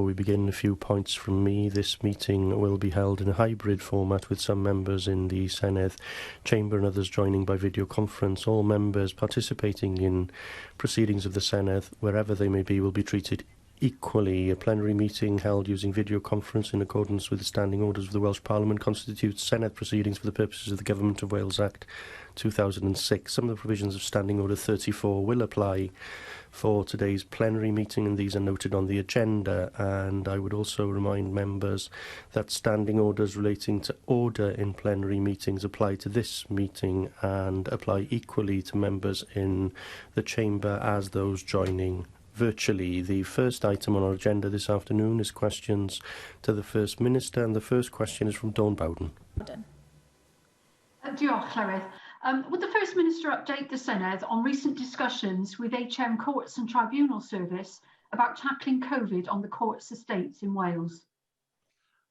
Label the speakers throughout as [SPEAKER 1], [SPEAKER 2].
[SPEAKER 1] we begin, a few points from me. This meeting will be held in a hybrid format with some members in the Senedd chamber and others joining by video conference. All members participating in proceedings of the Senedd, wherever they may be, will be treated equally. A plenary meeting held using video conference in accordance with the standing orders of the Welsh Parliament constitutes Senedd proceedings for the purposes of the Government of Wales Act 2006. Some of the provisions of Standing Order 34 will apply for today's plenary meeting, and these are noted on the agenda. And I would also remind members that standing orders relating to order in plenary meetings apply to this meeting and apply equally to members in the chamber as those joining virtually. The first item on our agenda this afternoon is questions to the First Minister, and the first question is from Dawn Bowden.
[SPEAKER 2] Diolch, Llywydd. Would the First Minister update the Senedd on recent discussions with HM Courts and Tribunal Service about tackling COVID on the courts estates in Wales?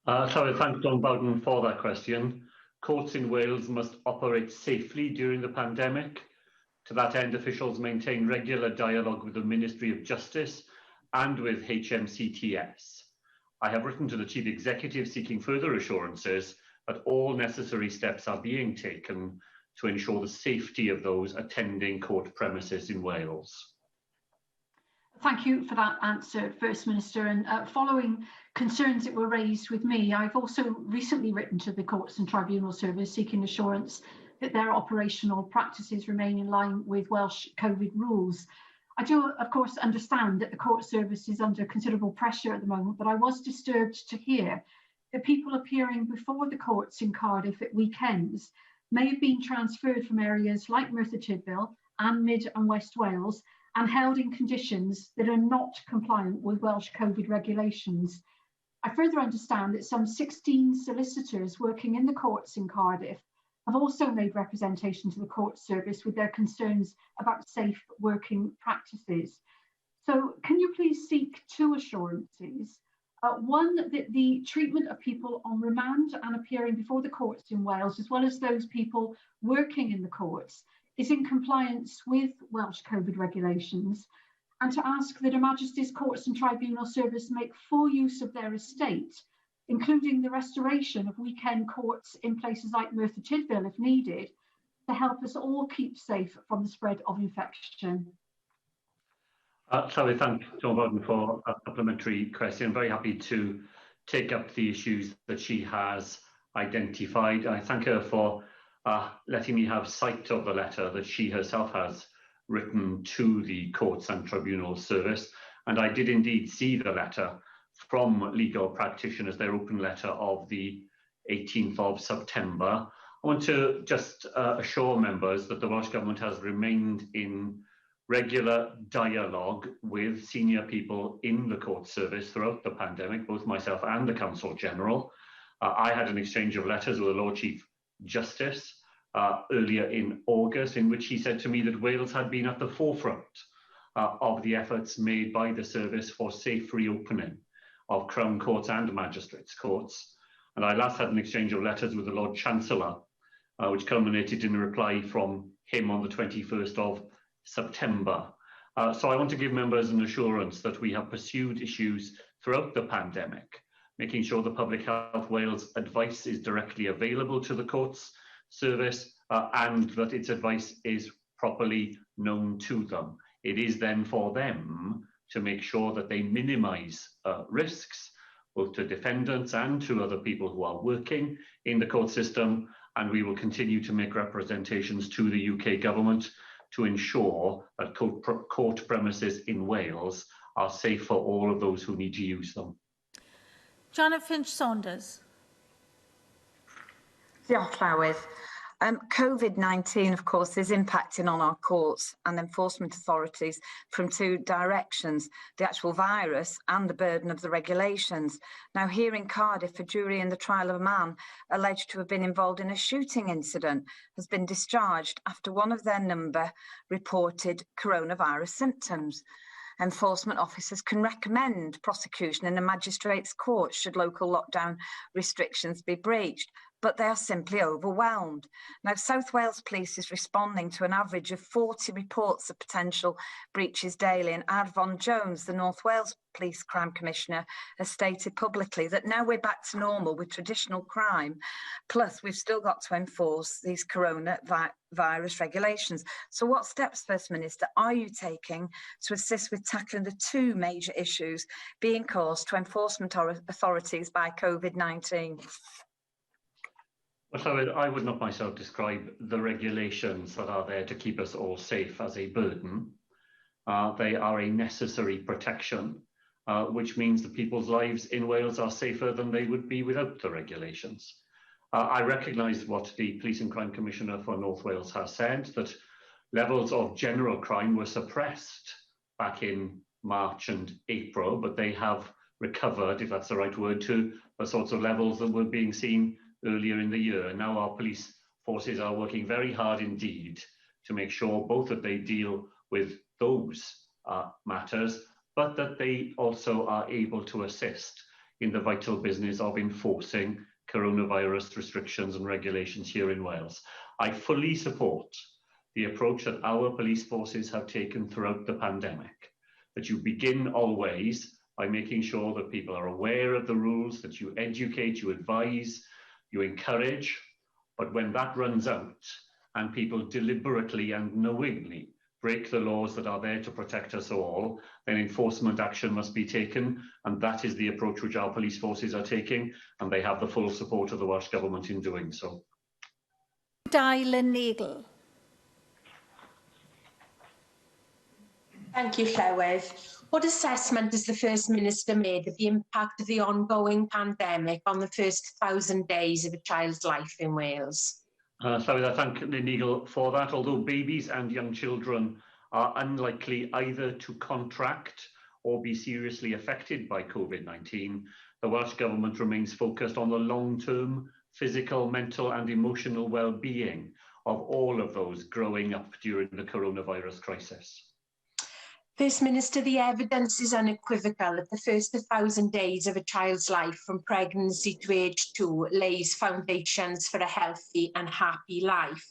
[SPEAKER 3] Sorry, thanks Dawn Bowden for that question. Courts in Wales must operate safely during the pandemic. To that end, officials maintain regular dialogue with the Ministry of Justice and with HMCTS. I have written to the Chief Executive seeking further assurances that all necessary steps are being taken to ensure the safety of those attending court premises in Wales.
[SPEAKER 2] Thank you for that answer, First Minister. And following concerns that were raised with me, I've also recently written to the Courts and Tribunal Service seeking assurance that their operational practices remain in line with Welsh COVID rules. I do, of course, understand that the court service is under considerable pressure at the moment, but I was disturbed to hear that people appearing before the courts in Cardiff at weekends may have been transferred from areas like Merthyr Tydfil and Mid and West Wales and held in conditions that are not compliant with Welsh COVID regulations. I further understand that some 16 solicitors working in the courts in Cardiff have also made representation to the court service with their concerns about safe working practices. So can you please seek two assurances? One, that the treatment of people on remand and appearing before the courts in Wales, as well as those people working in the courts, is in compliance with Welsh COVID regulations, and to ask that Her Majesty's Courts and Tribunal Service make full use of their estate, including the restoration of weekend courts in places like Merthyr Tydfil if needed, to help us all keep safe from the spread of infection.
[SPEAKER 3] Sorry, thank Dawn Bowden for a supplementary question. I'm very happy to take up the issues that she has identified. I thank her for letting me have sight of the letter that she herself has written to the Courts and Tribunal Service. And I did indeed see the letter from legal practitioners, their open letter of the 18th of September. I want to just assure members that the Welsh Government has remained in regular dialogue with senior people in the court service throughout the pandemic, both myself and the Counsel General. I had an exchange of letters with the Lord Chief Justice earlier in August, in which he said to me that Wales had been at the forefront of the efforts made by the service for safe reopening of Crown Courts and Magistrates' Courts. And I last had an exchange of letters with the Lord Chancellor, which culminated in a reply from him on the 21st of September. So I want to give members an assurance that we have pursued issues throughout the pandemic, making sure the Public Health Wales advice is directly available to the courts service and that its advice is properly known to them. It is then for them to make sure that they minimise risks, both to defendants and to other people who are working in the court system, and we will continue to make representations to the UK Government to ensure that court premises in Wales are safe for all of those who need to use them.
[SPEAKER 4] Janet Finch-Saunders.
[SPEAKER 5] Diolch, Llywydd. COVID-19, of course, is impacting on our courts and enforcement authorities from two directions, the actual virus and the burden of the regulations. Now, here in Cardiff, a jury in the trial of a man alleged to have been involved in a shooting incident has been discharged after one of their number reported coronavirus symptoms. Enforcement officers can recommend prosecution in a magistrate's court should local lockdown restrictions be breached. but they are simply overwhelmed. Now, South Wales Police is responding to an average of 40 reports of potential breaches daily, and Advon Jones, the North Wales Police Crime Commissioner, has stated publicly that now we're back to normal with traditional crime, plus we've still got to enforce these coronavirus regulations. So what steps, First Minister, are you taking to assist with tackling the two major issues being caused to enforcement authorities by COVID-19?
[SPEAKER 3] Well, I would not myself describe the regulations that are there to keep us all safe as a burden. They are a necessary protection, which means that people's lives in Wales are safer than they would be without the regulations. I recognise what the Police and Crime Commissioner for North Wales has said, that levels of general crime were suppressed back in March and April, but they have recovered, if that's the right word, to the sorts of levels that were being seen earlier in the year. And now our police forces are working very hard indeed to make sure both that they deal with those matters, but that they also are able to assist in the vital business of enforcing coronavirus restrictions and regulations here in Wales. I fully support the approach that our police forces have taken throughout the pandemic, that you begin always by making sure that people are aware of the rules, that you educate, you advise, you encourage, but when that runs out and people deliberately and knowingly break the laws that are there to protect us all, then enforcement action must be taken, and that is the approach which our police forces are taking, and they have the full support of the Welsh Government in doing so.
[SPEAKER 4] Lynn Neagle.
[SPEAKER 6] Thank you, Llywydd. What assessment has the First Minister made of the impact of the ongoing pandemic on the first 1,000 days of a child's life in Wales?
[SPEAKER 3] Llywydd, I thank Lynn Neagle for that. Although babies and young children are unlikely either to contract or be seriously affected by COVID-19, the Welsh Government remains focused on the long-term physical, mental and emotional well-being of all of those growing up during the coronavirus crisis.
[SPEAKER 6] First Minister, the evidence is unequivocal that the first 1,000 days of a child's life from pregnancy to age 2 lays foundations for a healthy and happy life.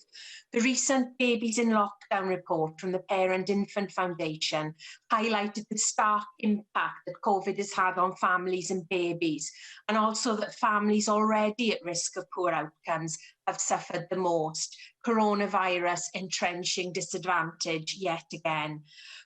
[SPEAKER 6] The recent Babies in Lockdown report from the Parent Infant Foundation highlighted the stark impact that COVID has had on families and babies, and also that families already at risk of poor outcomes have suffered the most, coronavirus entrenching disadvantage yet again.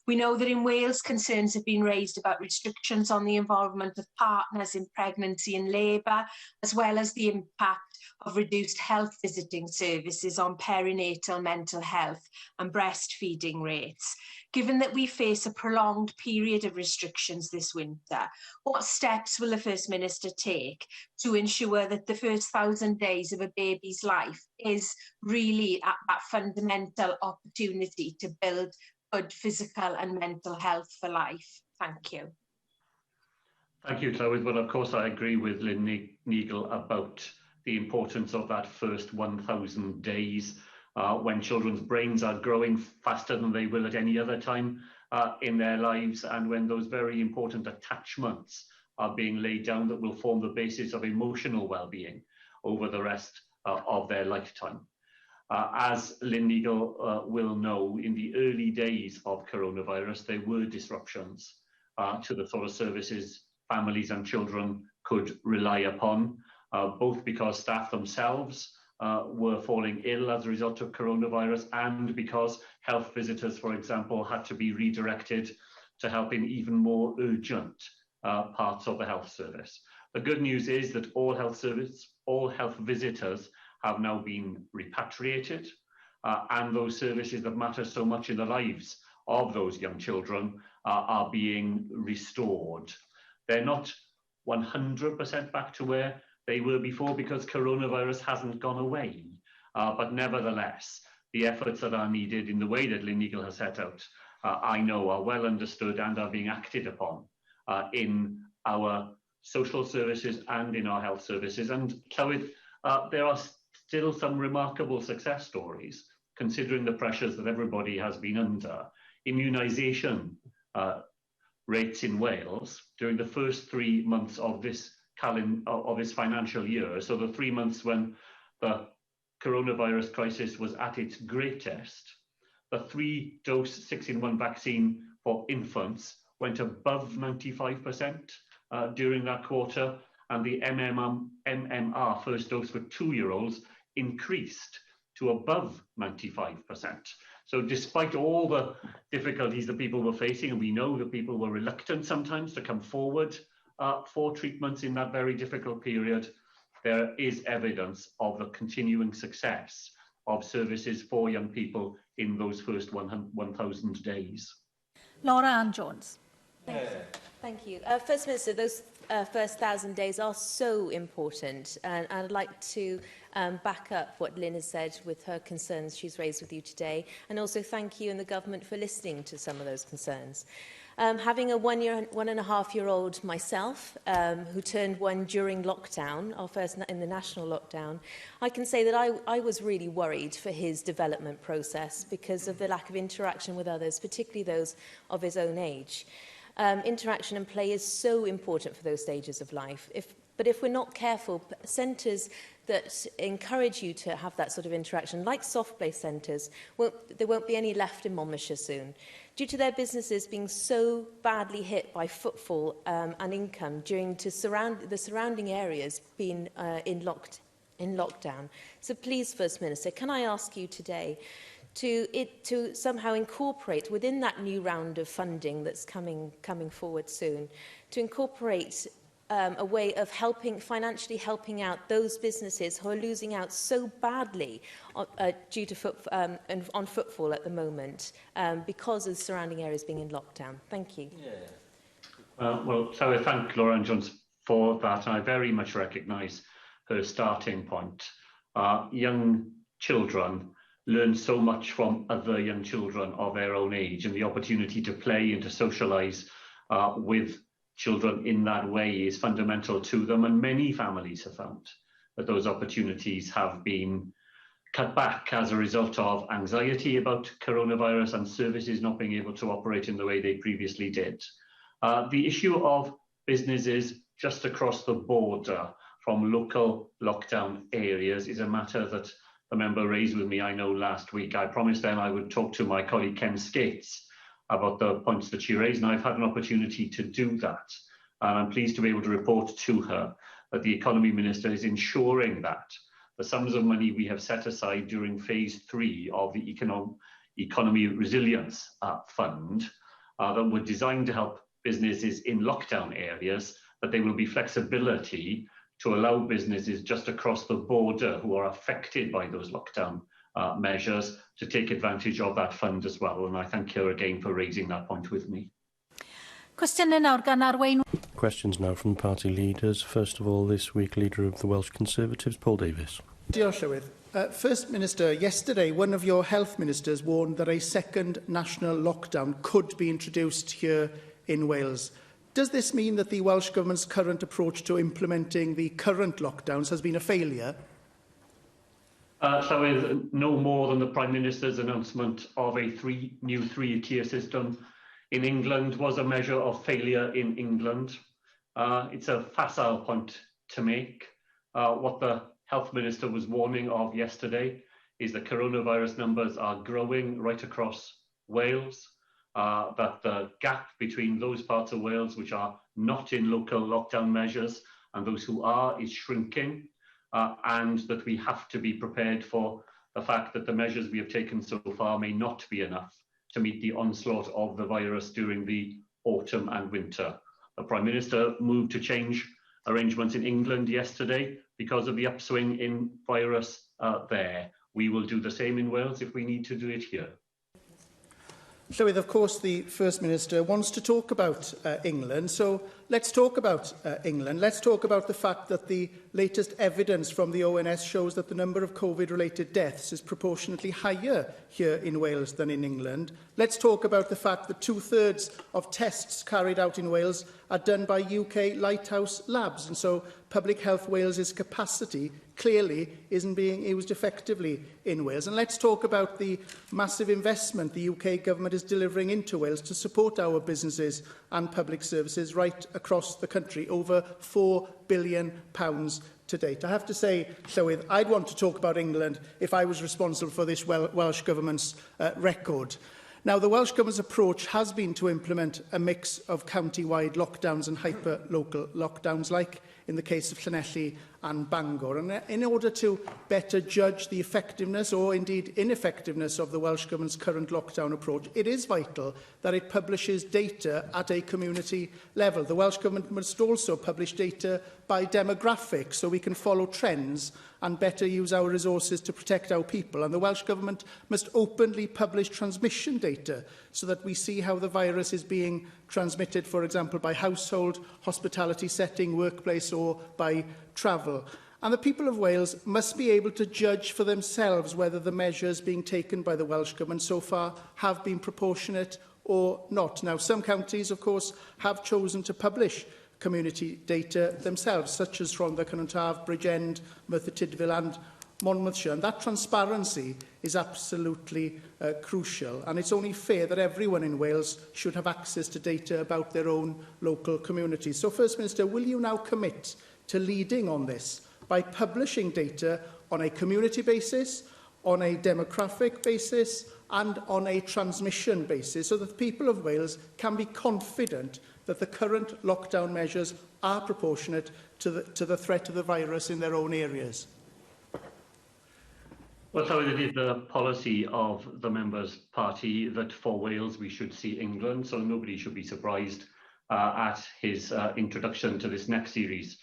[SPEAKER 6] We know that in Wales, concerns have been raised about restrictions on the involvement of partners in pregnancy and labour, as well as the impact of reduced health visiting services on perinatal mental health and breastfeeding rates. Given that we face a prolonged period of restrictions this winter, what steps will the First Minister take to ensure that the first 1,000 days of a baby's life is really that fundamental opportunity to build good physical and mental health for life? Thank you.
[SPEAKER 3] Thank you, Llywydd. Well, of course, I agree with Lynn Neagle about the importance of that first 1,000 days when children's brains are growing faster than they will at any other time in their lives, and when those very important attachments are being laid down that will form the basis of emotional well-being over the rest of their lifetime. As Lynn Neagle will know, in the early days of coronavirus, there were disruptions to the sort of services families and children could rely upon, both because staff themselves were falling ill as a result of coronavirus, and because health visitors, for example, had to be redirected to help in even more urgent parts of the health service. The good news is that all health visitors have now been repatriated, and those services that matter so much in the lives of those young children are being restored. They're not 100% back to where they were before because coronavirus hasn't gone away, but nevertheless, the efforts that are needed in the way that Lynn Neagle has set out, I know are well understood and are being acted upon in our social services and in our health services. And Llywydd, there are still some remarkable success stories, considering the pressures that everybody has been under. Immunisation rates in Wales during the first 3 months of this financial year, so the 3 months when the coronavirus crisis was at its greatest, the 3-dose 6-in-1 vaccine for infants went above 95% during that quarter, and the MMR first dose for 2-year-olds increased to above 95%. So despite all the difficulties that people were facing, and we know that people were reluctant sometimes to come forward for treatments in that very difficult period, there is evidence of the continuing success of services for young people in those first 1,000 days.
[SPEAKER 4] Laura Ann Jones.
[SPEAKER 7] Thank you. First Minister, those first 1,000 days are so important, and I'd like to back up what Lynn has said with her concerns she's raised with you today, and also thank you and the government for listening to some of those concerns. Having a 1.5-year-old myself, who turned 1 during lockdown, our first in the national lockdown, I can say that I was really worried for his development process because of the lack of interaction with others, particularly those of his own age. Interaction and play is so important for those stages of life. But if we're not careful, centres that encourage you to have that sort of interaction, like soft play centres, there won't be any left in Monmouthshire soon, due to their businesses being so badly hit by footfall and income during the surrounding areas being in lockdown. So please, First Minister, can I ask you today to somehow incorporate within that new round of funding that's coming forward soon, to incorporate a way of financially helping out those businesses who are losing out so badly due to on footfall at the moment because of the surrounding areas being in lockdown. Thank you.
[SPEAKER 3] Well, so I thank Laura Ann Jones for that, and I very much recognise her starting point. Young children learn so much from other young children of their own age, and the opportunity to play and to socialise with children in that way is fundamental to them, and many families have found that those opportunities have been cut back as a result of anxiety about coronavirus and services not being able to operate in the way they previously did. The issue of businesses just across the border from local lockdown areas is a matter that the member raised with me, I know, last week. I promised then I would talk to my colleague Ken Skates about the points that she raised, and I've had an opportunity to do that. And I'm pleased to be able to report to her that the Economy Minister is ensuring that the sums of money we have set aside during phase 3 of the Economy Resilience Fund that were designed to help businesses in lockdown areas, that there will be flexibility to allow businesses just across the border who are affected by those lockdown measures to take advantage of that fund as well. And I thank her again for raising that point with me.
[SPEAKER 1] Questions now from party leaders. First of all, this week, Leader of the Welsh Conservatives, Paul Davies.
[SPEAKER 8] Diolch, Llywydd. First Minister, yesterday one of your health ministers warned that a second national lockdown could be introduced here in Wales. Does this mean that the Welsh Government's current approach to implementing the current lockdowns has been a failure?
[SPEAKER 3] So is no more than the Prime Minister's announcement of a new 3-tier system in England was a measure of failure in England. It's a facile point to make. What the Health Minister was warning of yesterday is that coronavirus numbers are growing right across Wales, that the gap between those parts of Wales which are not in local lockdown measures and those who are is shrinking, and that we have to be prepared for the fact that the measures we have taken so far may not be enough to meet the onslaught of the virus during the autumn and winter. The Prime Minister moved to change arrangements in England yesterday because of the upswing in virus there. We will do the same in Wales if we need to do it here.
[SPEAKER 8] Llywydd, of course, the First Minister wants to talk about England, so let's talk about England. Let's talk about the fact that the latest evidence from the ONS shows that the number of COVID-related deaths is proportionately higher here in Wales than in England. Let's talk about the fact that 2/3 of tests carried out in Wales are done by UK lighthouse labs, and so Public Health Wales's capacity clearly isn't being used effectively in Wales. And let's talk about the massive investment the UK Government is delivering into Wales to support our businesses and public services right across the country, over £4 billion to date. I have to say, Llywydd, I'd want to talk about England if I was responsible for this Welsh Government's record. Now, the Welsh Government's approach has been to implement a mix of county-wide lockdowns and hyper-local lockdowns, like in the case of Llanelli and Bangor. And in order to better judge the effectiveness or indeed ineffectiveness of the Welsh Government's current lockdown approach, it is vital that it publishes data at a community level. The Welsh Government must also publish data by demographics so we can follow trends and better use our resources to protect our people. And the Welsh Government must openly publish transmission data so that we see how the virus is being transmitted, for example, by household, hospitality setting, workplace or by travel. And the people of Wales must be able to judge for themselves whether the measures being taken by the Welsh Government so far have been proportionate or not. Now, some counties, of course, have chosen to publish community data themselves, such as Rhondda, Cynon Bridgend, Merthyr Tydfil and Monmouthshire. And that transparency is absolutely crucial. And it's only fair that everyone in Wales should have access to data about their own local communities. So, First Minister, will you now commit to leading on this by publishing data on a community basis, on a demographic basis and on a transmission basis, so that the people of Wales can be confident that the current lockdown measures are proportionate to the threat of the virus in their own areas?
[SPEAKER 3] Well, so it is the policy of the Members' Party that for Wales we should see England, so nobody should be surprised at his introduction to this next series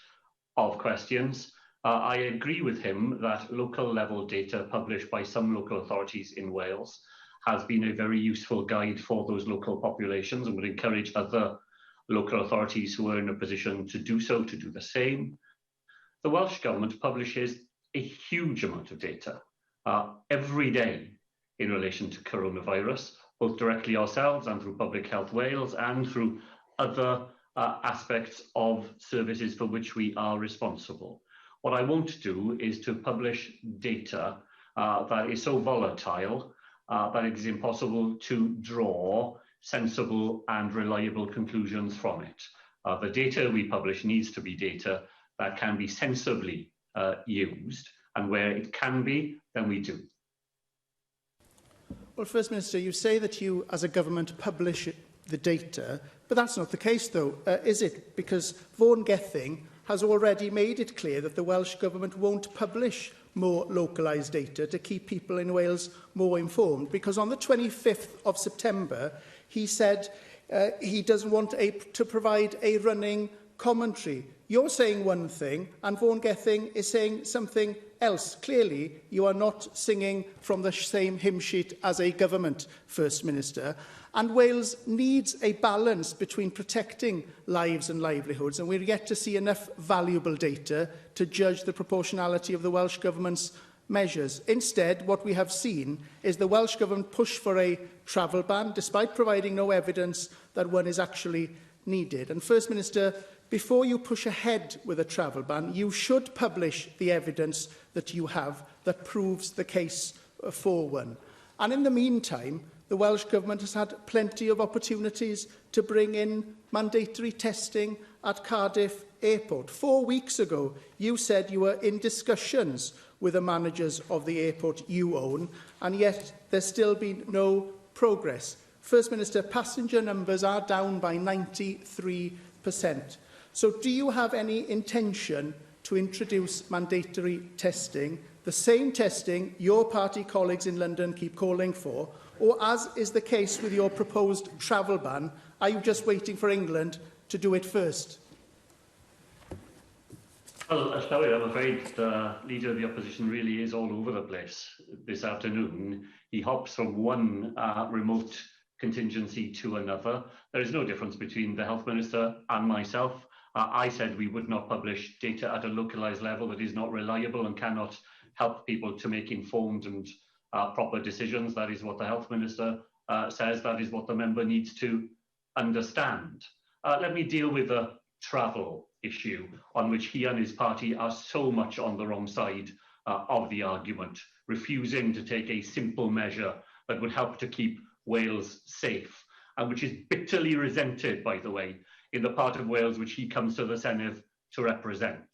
[SPEAKER 3] of questions. I agree with him that local level data published by some local authorities in Wales has been a very useful guide for those local populations and would encourage other local authorities who are in a position to do so to do the same. The Welsh Government publishes a huge amount of data every day in relation to coronavirus, both directly ourselves and through Public Health Wales and through other aspects of services for which we are responsible. What I won't do is to publish data that is so volatile that it is impossible to draw sensible and reliable conclusions from it. The data we publish needs to be data that can be sensibly used, and where it can be, then we do.
[SPEAKER 8] Well, First Minister, you say that you, as a government, publish the data, but that's not the case, though, is it? Because Vaughan Gething has already made it clear that the Welsh Government won't publish more localised data to keep people in Wales more informed, because on the 25th of September, he said he doesn't want to provide a running commentary. You're saying one thing, and Vaughan Gething is saying something else. Clearly, you are not singing from the same hymn sheet as a government, First Minister. And Wales needs a balance between protecting lives and livelihoods, and we're yet to see enough valuable data to judge the proportionality of the Welsh Government's measures. Instead, what we have seen is the Welsh Government push for a travel ban, despite providing no evidence that one is actually needed. And First Minister, before you push ahead with a travel ban, you should publish the evidence that you have that proves the case for one. And in the meantime, the Welsh Government has had plenty of opportunities to bring in mandatory testing at Cardiff Airport. 4 weeks ago, you said you were in discussions with the managers of the airport you own, and yet there's still been no progress. First Minister, passenger numbers are down by 93%. So do you have any intention to introduce mandatory testing, the same testing your party colleagues in London keep calling for, or, as is the case with your proposed travel ban, are you just waiting for England to do it first?
[SPEAKER 3] Well, I'm afraid the Leader of the Opposition really is all over the place this afternoon. He hops from one remote contingency to another. There is no difference between the Health Minister and myself. I said we would not publish data at a localised level that is not reliable and cannot help people to make informed and proper decisions. That is what the Health Minister says. That is what the member needs to understand. Let me deal with the travel issue, on which he and his party are so much on the wrong side of the argument, refusing to take a simple measure that would help to keep Wales safe. and which is bitterly resented, by the way, in the part of Wales which he comes to the Senedd to represent.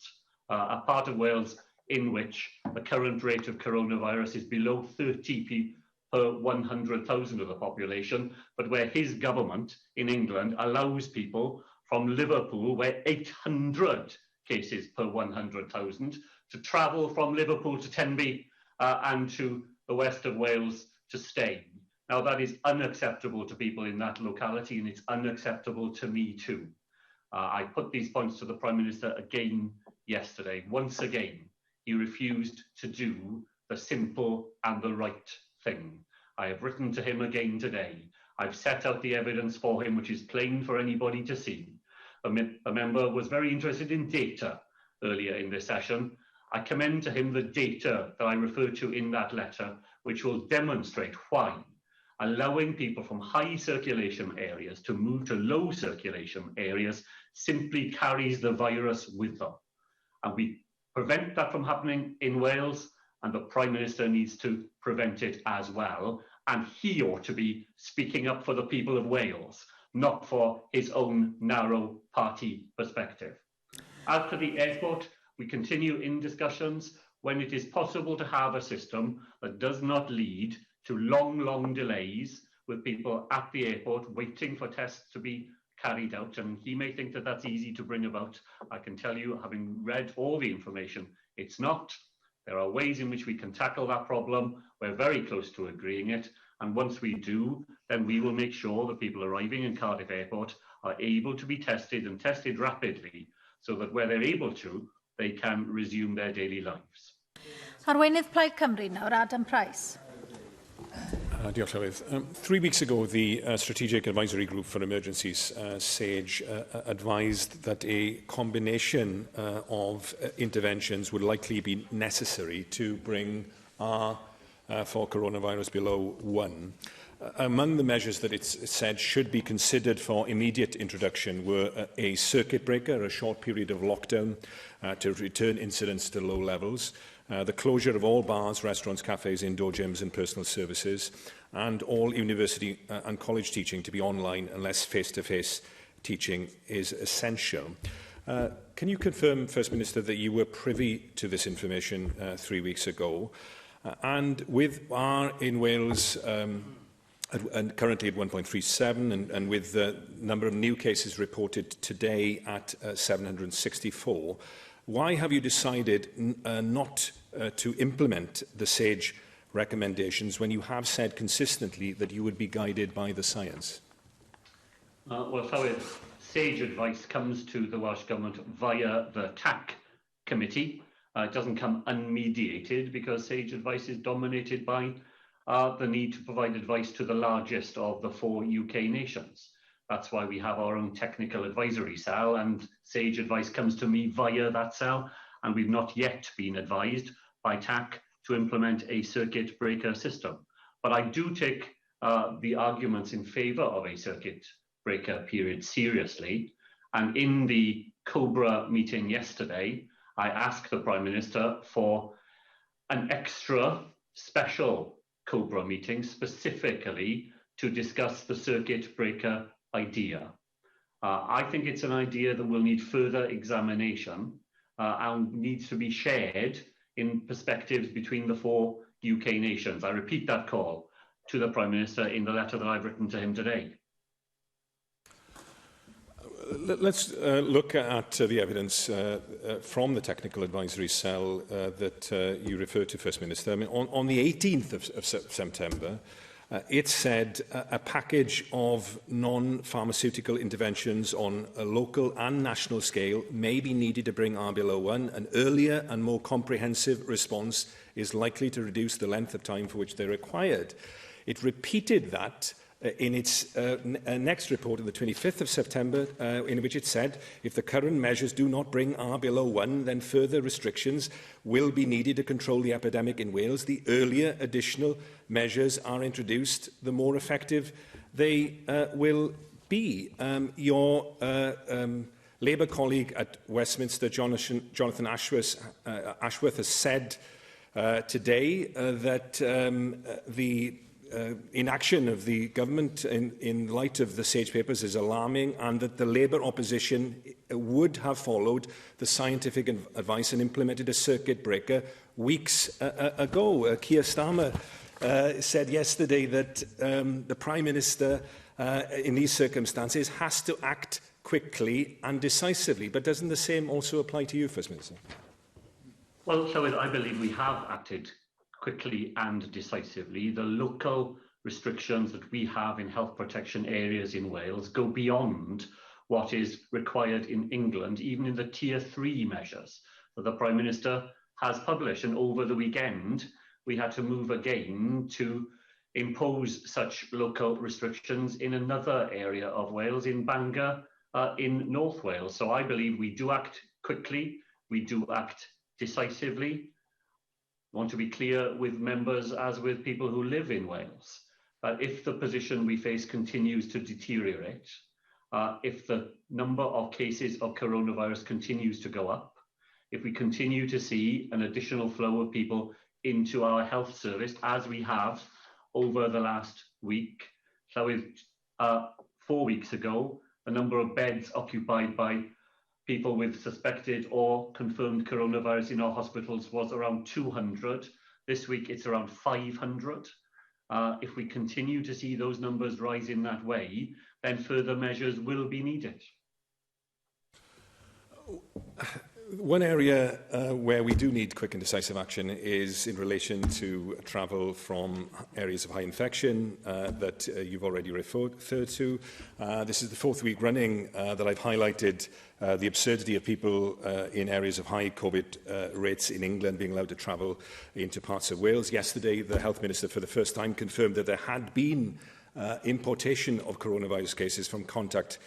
[SPEAKER 3] A part of Wales in which the current rate of coronavirus is below 30 per 100,000 of the population, but where his government in England allows people from Liverpool, where 800 cases per 100,000, to travel from Liverpool to Tenby and to the west of Wales to stay. Now, that is unacceptable to people in that locality, and it's unacceptable to me too. I put these points to the Prime Minister again yesterday. Once again, he refused to do the simple and the right thing. I have written to him again today. I've set out the evidence for him, which is plain for anybody to see. A member was very interested in data earlier in this session. I commend to him the data that I referred to in that letter, which will demonstrate why allowing people from high circulation areas to move to low circulation areas simply carries the virus with them. And we prevent that from happening in Wales, and the Prime Minister needs to prevent it as well. And he ought to be speaking up for the people of Wales, not for his own narrow party perspective. As for the airport, we continue in discussions when it is possible to have a system that does not lead to long delays with people at the airport waiting for tests to be carried out. And he may think that that's easy to bring about. I can tell you, having read all the information, it's not. There are ways in which we can tackle that problem. We're very close to agreeing it. And once we do, then we will make sure that people arriving in Cardiff Airport are able to be tested and tested rapidly, so that where they're able to, they can resume their daily lives.
[SPEAKER 4] Arweinydd Plaid Cymru nawr, Adam Price.
[SPEAKER 9] Diolch, Llywydd. 3 weeks ago, the Strategic Advisory Group for Emergencies, SAGE, advised that a combination of interventions would likely be necessary to bring R for coronavirus below 1. Among the measures that it said should be considered for immediate introduction were a circuit breaker, a short period of lockdown to return incidents to low levels, the closure of all bars, restaurants, cafes, indoor gyms and personal services, and all university and college teaching to be online unless face-to-face teaching is essential. Can you confirm, First Minister, that you were privy to this information 3 weeks ago? And with R in Wales and currently at 1.37 and with the number of new cases reported today at 764, why have you decided not to implement the SAGE recommendations when you have said consistently that you would be guided by the science?
[SPEAKER 3] Well, Llywydd, SAGE advice comes to the Welsh Government via the TAC committee. It doesn't come unmediated because SAGE advice is dominated by the need to provide advice to the largest of the 4 UK nations. That's why we have our own technical advisory cell, and SAGE advice comes to me via that cell, and we've not yet been advised by TAC to implement a circuit breaker system. But I do take the arguments in favour of a circuit breaker period seriously, and in the COBRA meeting yesterday, I asked the Prime Minister for an extra special COBRA meeting specifically to discuss the circuit breaker idea. I think it's an idea that will need further examination and needs to be shared in perspectives between the 4 UK nations. I repeat that call to the Prime Minister in the letter that I've written to him today.
[SPEAKER 9] Let's look at the evidence from the Technical Advisory Cell that you referred to, First Minister. I mean, on the 18th of September, it said a package of non-pharmaceutical interventions on a local and national scale may be needed to bring R below 1. An earlier and more comprehensive response is likely to reduce the length of time for which they're required. It repeated that in its next report on the 25th of September, in which it said, if the current measures do not bring R below 1, then further restrictions will be needed to control the epidemic in Wales. The earlier additional measures are introduced, the more effective they will be. Your Labour colleague at Westminster, Jonathan Ashworth, has said today that the inaction of the government in light of the Sage Papers is alarming, and that the Labour opposition would have followed the scientific advice and implemented a circuit breaker weeks ago. Keir Starmer said yesterday that the Prime Minister in these circumstances has to act quickly and decisively. But doesn't the same also apply to you, First Minister?
[SPEAKER 3] Well, Llywydd, I believe we have acted quickly and decisively. The local restrictions that we have in health protection areas in Wales go beyond what is required in England, even in the Tier 3 measures that the Prime Minister has published. And over the weekend, we had to move again to impose such local restrictions in another area of Wales, in Bangor, in North Wales. So I believe we do act quickly, we do act decisively. I want to be clear with members, as with people who live in Wales, that if the position we face continues to deteriorate, if the number of cases of coronavirus continues to go up, if we continue to see an additional flow of people into our health service, as we have over the last week. So 4 weeks ago, the number of beds occupied by people with suspected or confirmed coronavirus in our hospitals was around 200. This week, it's around 500. If we continue to see those numbers rise in that way, then further measures will be needed.
[SPEAKER 9] One area where we do need quick and decisive action is in relation to travel from areas of high infection that you've already referred to. This is the 4th week running that I've highlighted the absurdity of people in areas of high COVID rates in England being allowed to travel into parts of Wales. Yesterday, the Health Minister for the first time confirmed that there had been importation of coronavirus cases from contact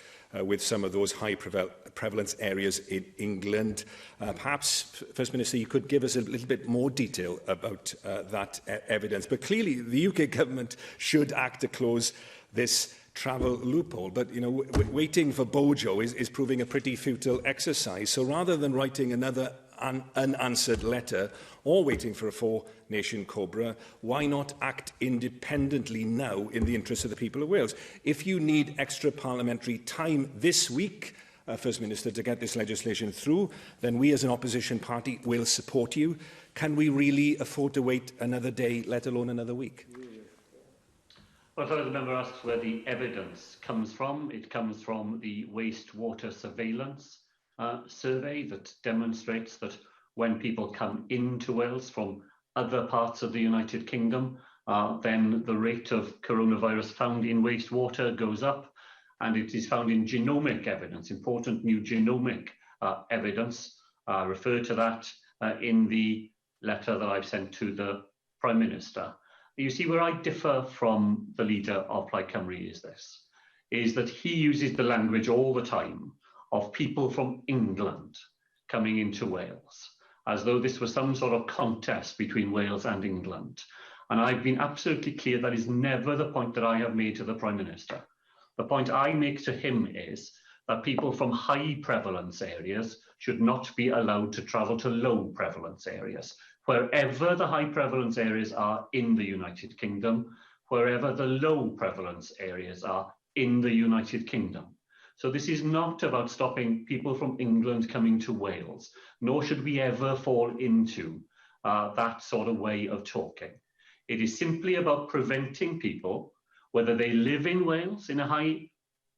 [SPEAKER 9] with some of those high prevalence areas in England. Perhaps, First Minister, you could give us a little bit more detail about that evidence. But clearly, the UK government should act to close this travel loophole. But, you know, waiting for Bojo is proving a pretty futile exercise. So rather than writing another unanswered letter or waiting for a 4-nation COBRA, why not act independently now in the interest of the people of Wales? If you need extra parliamentary time this week, First Minister, to get this legislation through, then we as an opposition party will support you. Can we really afford to wait another day, let alone another week?
[SPEAKER 3] Well, the member asks where the evidence comes from. It comes from the wastewater surveillance survey that demonstrates that when people come into Wales from other parts of the United Kingdom, then the rate of coronavirus found in wastewater goes up, and it is found in genomic evidence, important new genomic evidence. Refer to that in the letter that I've sent to the Prime Minister. You see, where I differ from the leader of Plaid Cymru is that he uses the language all the time of people from England coming into Wales, as though this was some sort of contest between Wales and England. And I've been absolutely clear that is never the point that I have made to the Prime Minister. The point I make to him is that people from high prevalence areas should not be allowed to travel to low prevalence areas. Wherever the high prevalence areas are in the United Kingdom, wherever the low prevalence areas are in the United Kingdom. So this is not about stopping people from England coming to Wales, nor should we ever fall into that sort of way of talking. It is simply about preventing people, whether they live in Wales in a high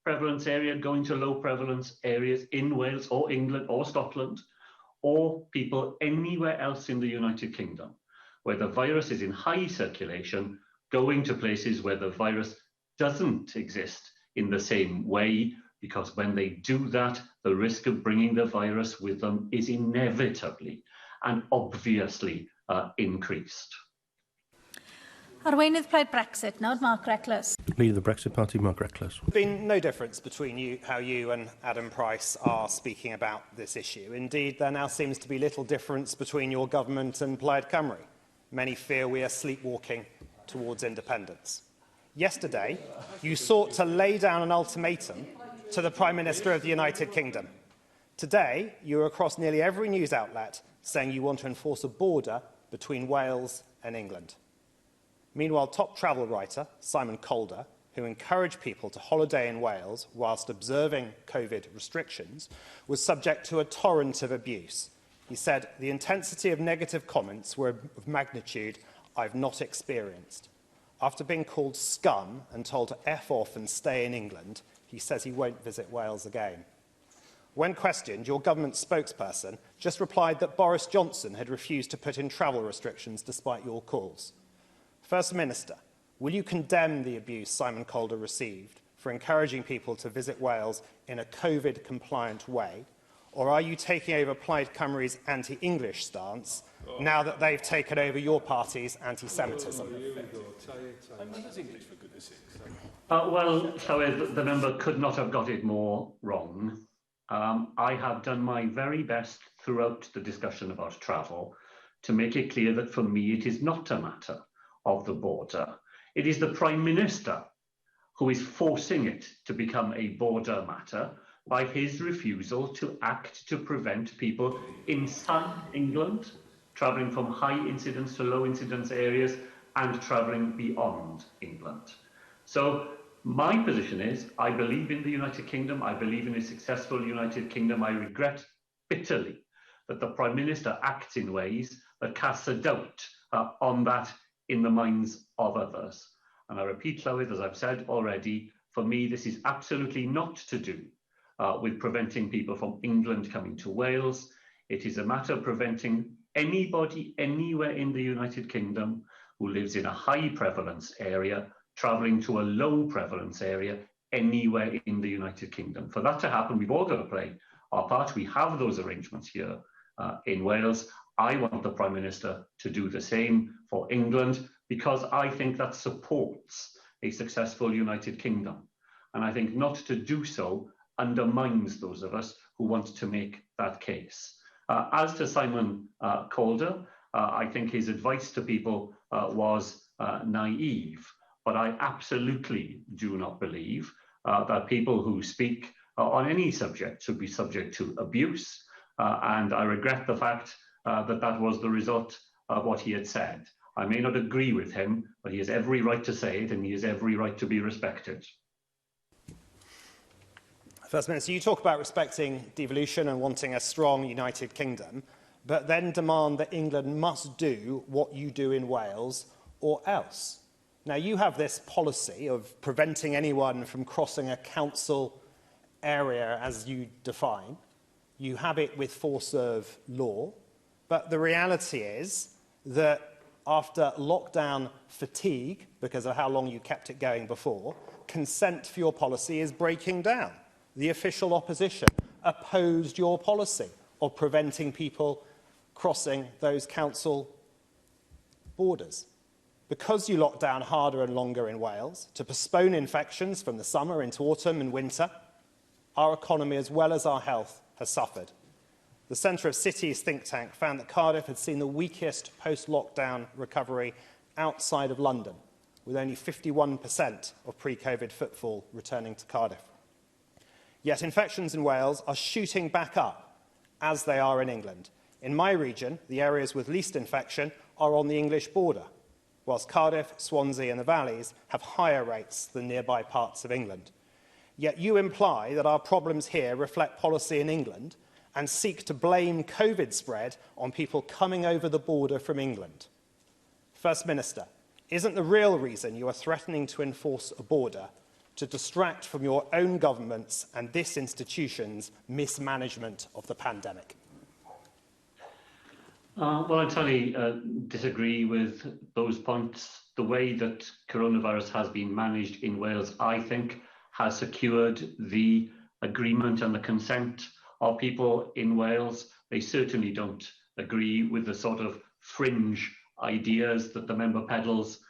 [SPEAKER 3] prevalence area, going to low prevalence areas in Wales or England or Scotland, or people anywhere else in the United Kingdom, where the virus is in high circulation, going to places where the virus doesn't exist in the same way, because when they do that, the risk of bringing the virus with them is inevitably and obviously increased.
[SPEAKER 4] Arweinydd Plaid Brexit nawr, Mark Reckless.
[SPEAKER 1] Leader of the Brexit Party, Mark Reckless.
[SPEAKER 10] There's been no difference between how you and Adam Price are speaking about this issue. Indeed, there now seems to be little difference between your government and Plaid Cymru. Many fear we are sleepwalking towards independence. Yesterday, you sought to lay down an ultimatum to the Prime Minister of the United Kingdom. Today, you are across nearly every news outlet saying you want to enforce a border between Wales and England. Meanwhile, top travel writer Simon Calder, who encouraged people to holiday in Wales whilst observing COVID restrictions, was subject to a torrent of abuse. He said, "The intensity of negative comments were of magnitude I've not experienced." After being called scum and told to F off and stay in England, he says he won't visit Wales again. When questioned, your government spokesperson just replied that Boris Johnson had refused to put in travel restrictions despite your calls. First Minister, will you condemn the abuse Simon Calder received for encouraging people to visit Wales in a COVID-compliant way, or are you taking over Plaid Cymru's anti-English stance now that they've taken over your party's anti-Semitism?
[SPEAKER 3] Well, Llywyd, the member could not have got it more wrong. I have done my very best throughout the discussion about travel to make it clear that for me it is not a matter of the border. It is the Prime Minister who is forcing it to become a border matter by his refusal to act to prevent people inside England travelling from high incidence to low incidence areas and travelling beyond England. So my position is, I believe in the United Kingdom, I believe in a successful United Kingdom. I regret bitterly that the Prime Minister acts in ways that cast a doubt on that in the minds of others. And I repeat, Llywyd, as I've said already, for me this is absolutely not to do with preventing people from England coming to Wales. It is a matter of preventing anybody anywhere in the United Kingdom who lives in a high prevalence area travelling to a low prevalence area anywhere in the United Kingdom. For that to happen, we've all got to play our part. We have those arrangements here in Wales. I want the Prime Minister to do the same for England because I think that supports a successful United Kingdom. And I think not to do so undermines those of us who want to make that case. As to Simon Calder, I think his advice to people was naive. But I absolutely do not believe that people who speak on any subject should be subject to abuse. And I regret the fact that that was the result of what he had said. I may not agree with him, but he has every right to say it and he has every right to be respected.
[SPEAKER 10] First Minister, you talk about respecting devolution and wanting a strong United Kingdom, but then demand that England must do what you do in Wales or else. Now, you have this policy of preventing anyone from crossing a council area as you define. You have it with force of law. But the reality is that after lockdown fatigue, because of how long you kept it going before, consent for your policy is breaking down. The official opposition opposed your policy of preventing people crossing those council borders. Because you locked down harder and longer in Wales to postpone infections from the summer into autumn and winter, our economy as well as our health has suffered. The Centre of Cities think tank found that Cardiff had seen the weakest post-lockdown recovery outside of London, with only 51% of pre-COVID footfall returning to Cardiff. Yet infections in Wales are shooting back up, as they are in England. In my region, the areas with least infection are on the English border, whilst Cardiff, Swansea and the valleys have higher rates than nearby parts of England. Yet you imply that our problems here reflect policy in England and seek to blame COVID spread on people coming over the border from England. First Minister, isn't the real reason you are threatening to enforce a border to distract from your own government's and this institution's mismanagement of the pandemic?
[SPEAKER 3] Well, I totally disagree with those points. The way that coronavirus has been managed in Wales, I think, has secured the agreement and the consent of people in Wales. They certainly don't agree with the sort of fringe ideas that the member peddles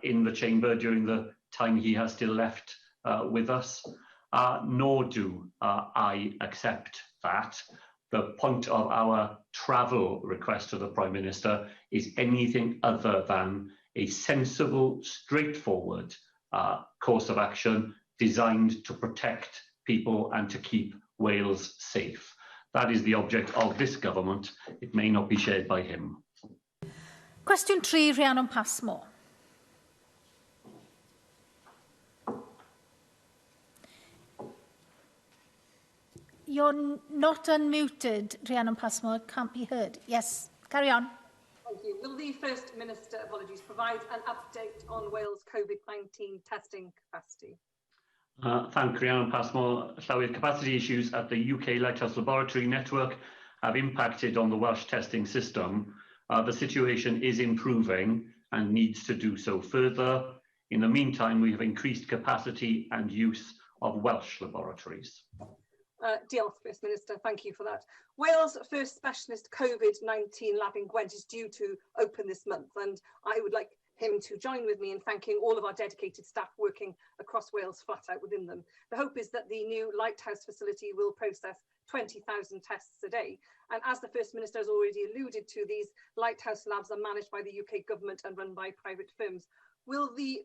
[SPEAKER 3] in the chamber during the time he has still left with us, nor do I accept that. The point of our travel request to the Prime Minister is anything other than a sensible, straightforward course of action designed to protect people and to keep Wales safe. That is the object of this government. It may not be shared by him.
[SPEAKER 4] Cwestiwn 3, Rhiannon Passmore. you're not unmuted, Rhiannon Passmore. Can't be heard. Yes, carry on.
[SPEAKER 11] Thank you. Will the First Minister, provide an update on Wales COVID-19 testing capacity?
[SPEAKER 3] Thank Rhiannon Passmore. Llawer capacity issues at the UK Lighthouse Laboratory network have impacted on the Welsh testing system. The situation is improving and needs to do so further. In the meantime, we have increased capacity and use of Welsh laboratories.
[SPEAKER 11] Diolch, First Minister, thank you for that. Wales' first specialist COVID-19 lab in Gwent is due to open this month, and I would like him to join with me in thanking all of our dedicated staff working across Wales flat out within them. The hope is that the new Lighthouse facility will process 20,000 tests a day. And as the First Minister has already alluded to, these Lighthouse labs are managed by the UK Government and run by private firms. Will the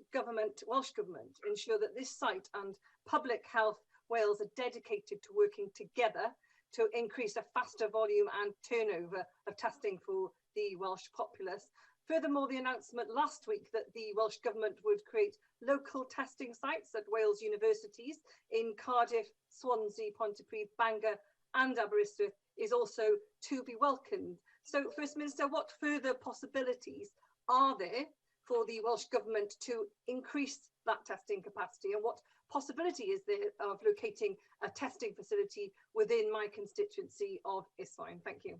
[SPEAKER 11] Welsh Government ensure that this site and Public Health Wales are dedicated to working together to increase a faster volume and turnover of testing for the Welsh populace? Furthermore, the announcement last week that the Welsh Government would create local testing sites at Wales universities in Cardiff, Swansea, Pontypridd, Bangor and Aberystwyth is also to be welcomed. So, First Minister, what further possibilities are there for the Welsh Government to increase that testing capacity, and what possibility is there of locating a testing facility within my constituency of Isfahan? Thank you.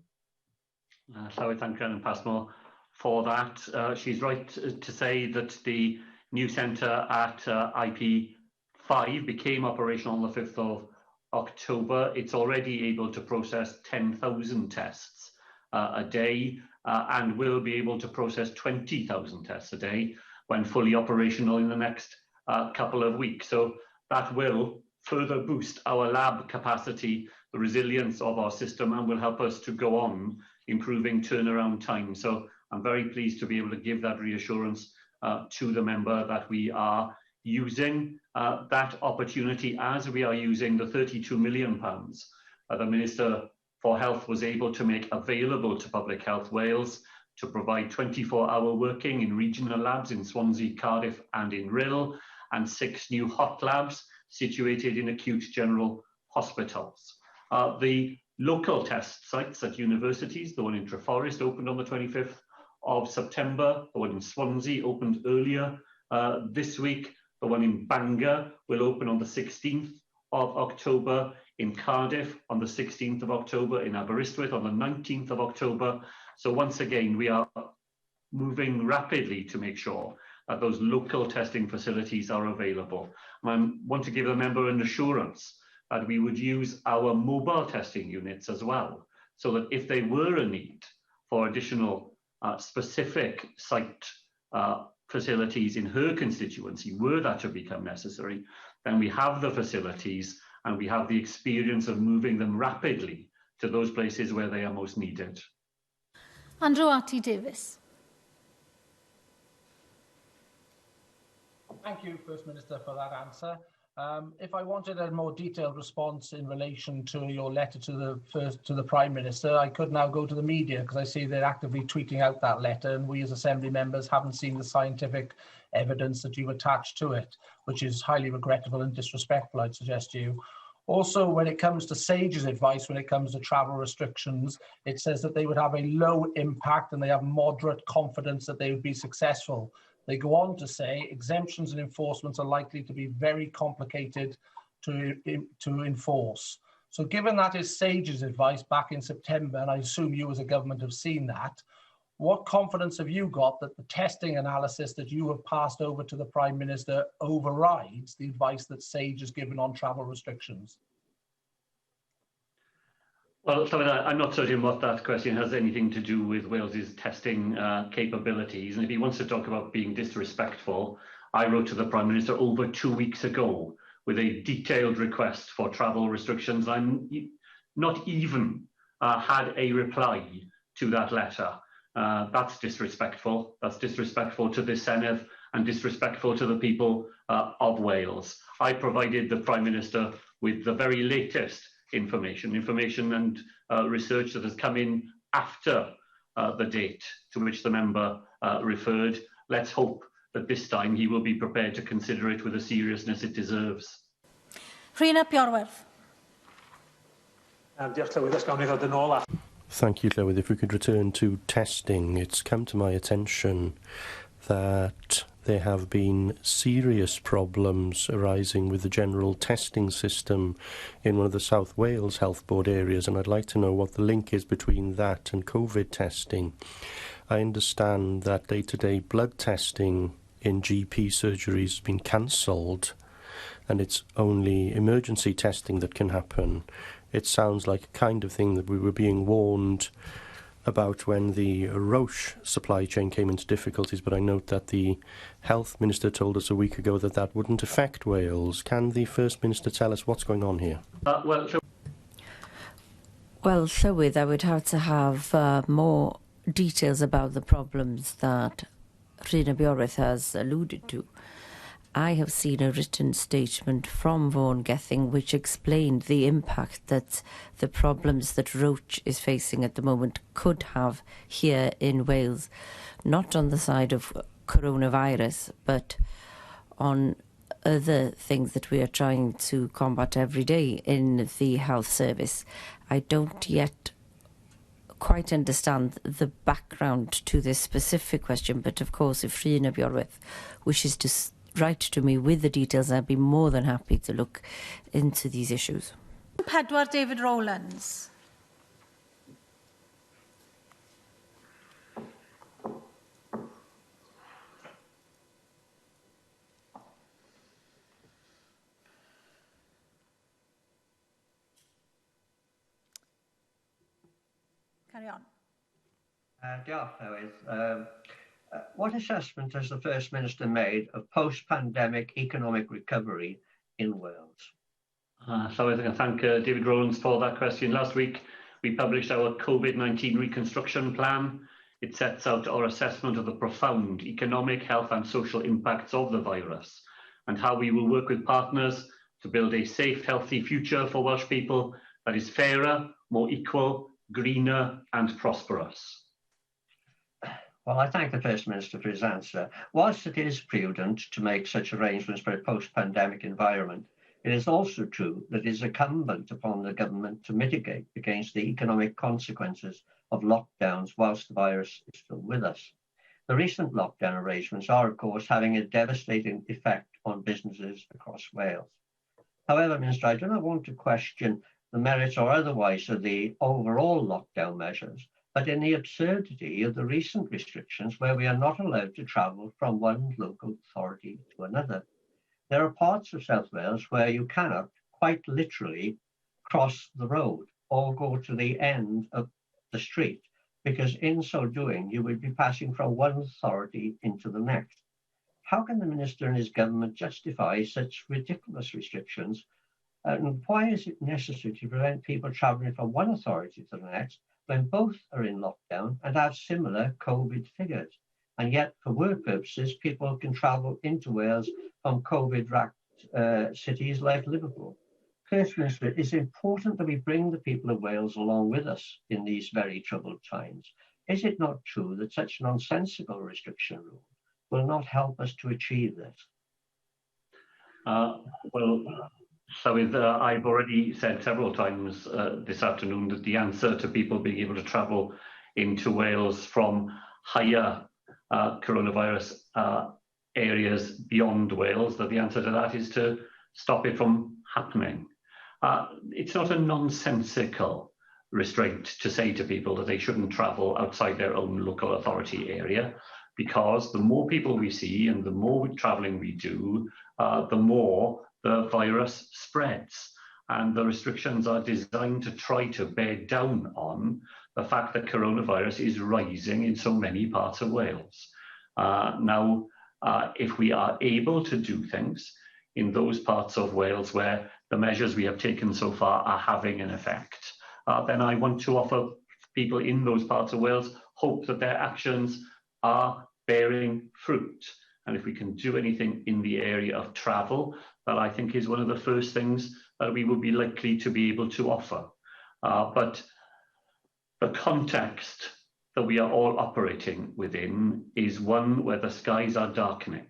[SPEAKER 3] Shall we thank Rhiannon Passmore for that? She's right to say that the new centre at IP5 became operational on the 5th of October. It's already able to process 10,000 tests a day and will be able to process 20,000 tests a day when fully operational in the next couple of weeks. So that will further boost our lab capacity, the resilience of our system, and will help us to go on improving turnaround time. So I'm very pleased to be able to give that reassurance to the member that we are using that opportunity as we are using the £32 million the Minister for Health was able to make available to Public Health Wales to provide 24-hour working in regional labs in Swansea, Cardiff and in Rhyl, and 6 new hot labs situated in acute general hospitals. The local test sites at universities, the one in Treforest opened on the 25th of September, the one in Swansea opened earlier this week, the one in Bangor will open on the 16th of October, in Cardiff on the 16th of October, in Aberystwyth on the 19th of October. So once again, we are moving rapidly to make sure that those local testing facilities are available. And I want to give the member an assurance that we would use our mobile testing units as well, so that if there were a need for additional specific site facilities in her constituency, were that to become necessary, then we have the facilities and we have the experience of moving them rapidly to those places where they are most needed.
[SPEAKER 4] Andrew Arty Davis.
[SPEAKER 12] Thank you, First Minister, for that answer. If I wanted a more detailed response in relation to your letter to the Prime Minister, I could now go to the media, because I see they're actively tweeting out that letter, and we as Assembly members haven't seen the scientific evidence that you've attached to it, which is highly regrettable and disrespectful, I'd suggest to you. Also, when it comes to SAGE's advice, when it comes to travel restrictions, it says that they would have a low impact and they have moderate confidence that they would be successful. They go on to say exemptions and enforcements are likely to be very complicated to enforce. So given that is SAGE's advice back in September, and I assume you as a government have seen that, what confidence have you got that the testing analysis that you have passed over to the Prime Minister overrides the advice that SAGE has given on travel restrictions?
[SPEAKER 3] Well, I'm not certain what that question has anything to do with Wales's testing capabilities. And if he wants to talk about being disrespectful, I wrote to the Prime Minister over 2 weeks ago with a detailed request for travel restrictions. I'm not even had a reply to that letter. That's disrespectful. That's disrespectful to the Senedd and disrespectful to the people of Wales. I provided the Prime Minister with the very latest information and research that has come in after the date to which the member referred. Let's hope that this time he will be prepared to consider it with the seriousness it deserves.
[SPEAKER 4] Rhina Piorwerth.
[SPEAKER 13] Diolch Llywydd, os gawn ni ddod yn ôl at.
[SPEAKER 1] Thank you, Llywydd. If we could return to testing, it's come to my attention that there have been serious problems arising with the general testing system in one of the South Wales Health Board areas, and I'd like to know what the link is between that and COVID testing. I understand that day-to-day blood testing in GP surgeries has been cancelled, and it's only emergency testing that can happen. It sounds like a kind of thing that we were being warned about when the Roche supply chain came into difficulties, but I note that the Health Minister told us a week ago that that wouldn't affect Wales. Can the First Minister tell us what's going on here?
[SPEAKER 14] Well, Llywydd, I would have to have more details about the problems that Rhina Biorwyth has alluded to. I have seen a written statement from Vaughan Gething which explained the impact that the problems that Roche is facing at the moment could have here in Wales, not on the side of coronavirus, but on other things that we are trying to combat every day in the health service. I don't yet quite understand the background to this specific question, but of course if Rhina Biorwyth wishes to write to me with the details, I'd be more than happy to look into these issues.
[SPEAKER 4] Pedwar, David Rowlands. Carry on.
[SPEAKER 15] Diolch, Llywydd. What assessment has the First Minister made of post-pandemic economic recovery in Wales?
[SPEAKER 3] So I think I thank David Rowlands for that question. Last week, we published our COVID-19 reconstruction plan. It sets out our assessment of the profound economic, health and social impacts of the virus and how we will work with partners to build a safe, healthy future for Welsh people that is fairer, more equal, greener and prosperous.
[SPEAKER 15] Well, I thank the First Minister for his answer. Whilst it is prudent to make such arrangements for a post-pandemic environment, it is also true that it is incumbent upon the government to mitigate against the economic consequences of lockdowns whilst the virus is still with us. The recent lockdown arrangements are, of course, having a devastating effect on businesses across Wales. However, Minister, I do not want to question the merits or otherwise of the overall lockdown measures, but in the absurdity of the recent restrictions where we are not allowed to travel from one local authority to another. There are parts of South Wales where you cannot quite literally cross the road or go to the end of the street, because in so doing you would be passing from one authority into the next. How can the Minister and his government justify such ridiculous restrictions? And why is it necessary to prevent people travelling from one authority to the next when both are in lockdown and have similar COVID figures? And yet, for work purposes, people can travel into Wales from COVID-racked cities like Liverpool. First Minister, it's important that we bring the people of Wales along with us in these very troubled times. Is it not true that such nonsensical restriction rules will not help us to achieve this?
[SPEAKER 3] I've already said several times this afternoon that the answer to people being able to travel into Wales from higher coronavirus areas beyond Wales, that the answer to that is to stop it from happening. It's not a nonsensical restraint to say to people that they shouldn't travel outside their own local authority area, because the more people we see and the more travelling we do, the more the virus spreads. And the restrictions are designed to try to bear down on the fact that coronavirus is rising in so many parts of Wales. If we are able to do things in those parts of Wales where the measures we have taken so far are having an effect, then I want to offer people in those parts of Wales hope that their actions are bearing fruit. And if we can do anything in the area of travel, that I think is one of the first things that we would be likely to be able to offer. But the context that we are all operating within is one where the skies are darkening.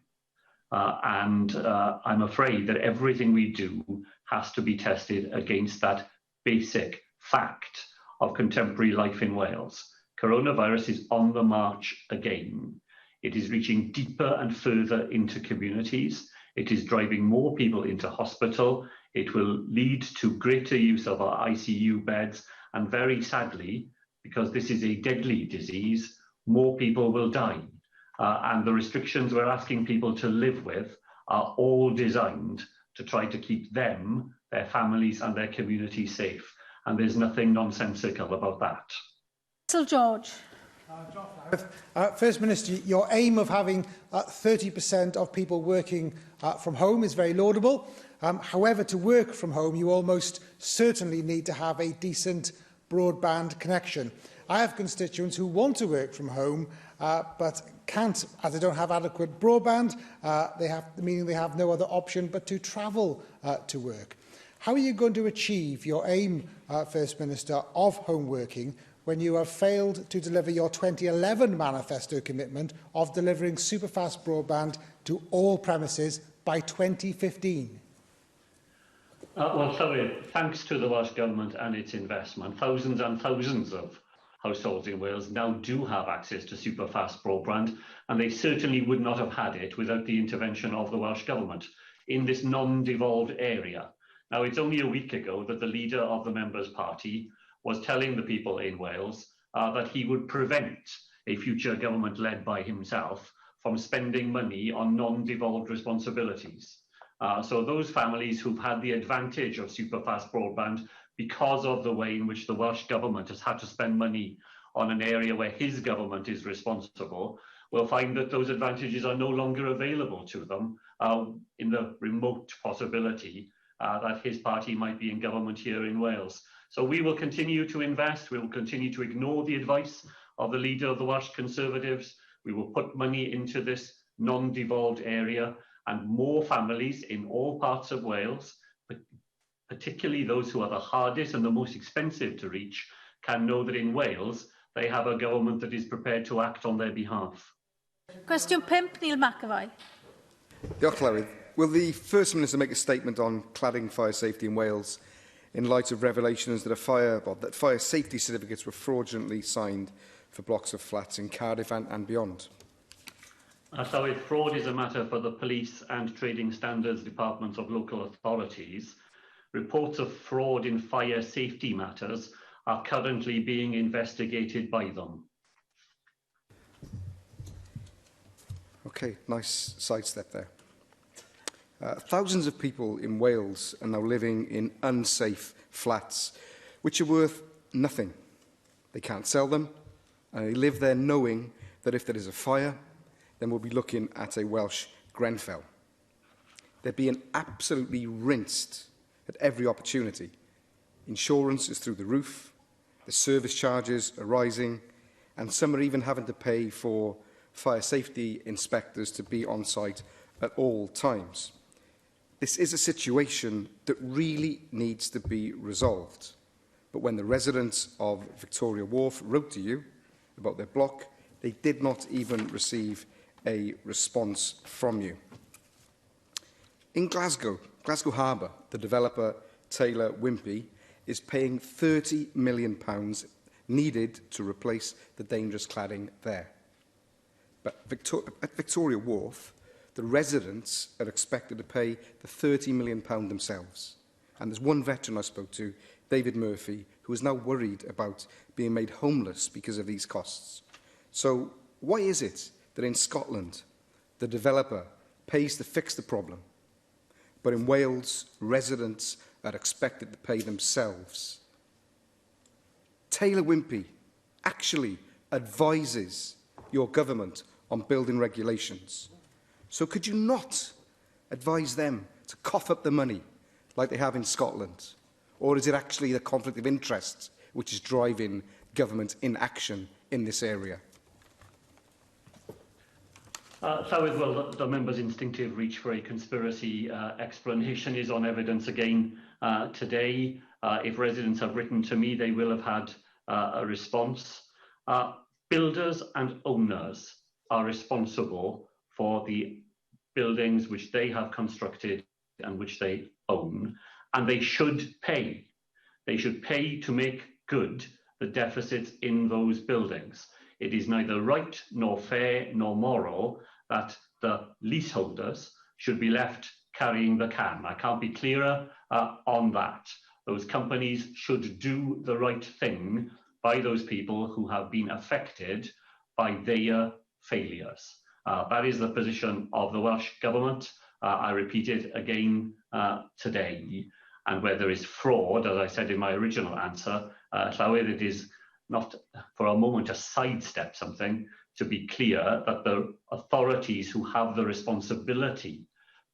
[SPEAKER 3] And I'm afraid that everything we do has to be tested against that basic fact of contemporary life in Wales. Coronavirus is on the march again. It is reaching deeper and further into communities. It is driving more people into hospital. It will lead to greater use of our ICU beds. And very sadly, because this is a deadly disease, more people will die. And the restrictions we're asking people to live with are all designed to try to keep them, their families and their communities safe. And there's nothing nonsensical about that.
[SPEAKER 4] Sir George.
[SPEAKER 16] First Minister, your aim of having 30% of people working from home is very laudable. However, to work from home, you almost certainly need to have a decent broadband connection. I have constituents who want to work from home, but can't, as they don't have adequate broadband, meaning they have no other option but to travel to work. How are you going to achieve your aim, First Minister, of home working when you have failed to deliver your 2011 manifesto commitment of delivering superfast broadband to all premises by 2015?
[SPEAKER 3] Well, sorry, thanks to the Welsh Government and its investment, thousands and thousands of households in Wales now do have access to superfast broadband, and they certainly would not have had it without the intervention of the Welsh Government in this non-devolved area. Now, it's only a week ago that the leader of the Members' Party was telling the people in Wales that he would prevent a future government led by himself from spending money on non-devolved responsibilities. So those families who've had the advantage of superfast broadband because of the way in which the Welsh Government has had to spend money on an area where his government is responsible will find that those advantages are no longer available to them in the remote possibility that his party might be in government here in Wales. So we will continue to invest, we will continue to ignore the advice of the leader of the Welsh Conservatives, we will put money into this non-devolved area, and more families in all parts of Wales, particularly those who are the hardest and the most expensive to reach, can know that in Wales they have a government that is prepared to act on their behalf.
[SPEAKER 4] Question 5, Neil McAvoy.
[SPEAKER 17] Diolch, Llywydd. Will the First Minister make a statement on cladding fire safety in Wales in light of revelations that fire safety certificates were fraudulently signed for blocks of flats in Cardiff and beyond?
[SPEAKER 3] So if fraud is a matter for the police and trading standards departments of local authorities, reports of fraud in fire safety matters are currently being investigated by them.
[SPEAKER 17] Okay, nice sidestep there. Thousands of people in Wales are now living in unsafe flats, which are worth nothing. They can't sell them, and they live there knowing that if there is a fire, then we'll be looking at a Welsh Grenfell. They're being absolutely rinsed at every opportunity. Insurance is through the roof, the service charges are rising, and some are even having to pay for fire safety inspectors to be on site at all times. This is a situation that really needs to be resolved. But when the residents of Victoria Wharf wrote to you about their block, they did not even receive a response from you. In Glasgow Harbour, the developer Taylor Wimpey is paying £30 million needed to replace the dangerous cladding there. But at Victoria Wharf, the residents are expected to pay the £30 million themselves. And there's one veteran I spoke to, David Murphy, who is now worried about being made homeless because of these costs. So why is it that in Scotland, the developer pays to fix the problem, but in Wales, residents are expected to pay themselves? Taylor Wimpey actually advises your government on building regulations. So could you not advise them to cough up the money like they have in Scotland? Or is it actually the conflict of interest which is driving government inaction in this area?
[SPEAKER 3] Well, the member's instinctive reach for a conspiracy explanation is on evidence again today. If residents have written to me, they will have had a response. Builders and owners are responsible for the buildings which they have constructed and which they own, and they should pay. They should pay to make good the deficits in those buildings. It is neither right nor fair nor moral that the leaseholders should be left carrying the can. I can't be clearer on that. Those companies should do the right thing by those people who have been affected by their failures. That is the position of the Welsh Government. I repeat it again today. And where there is fraud, as I said in my original answer, Llywyd, it is not for a moment to sidestep something, to be clear that the authorities who have the responsibility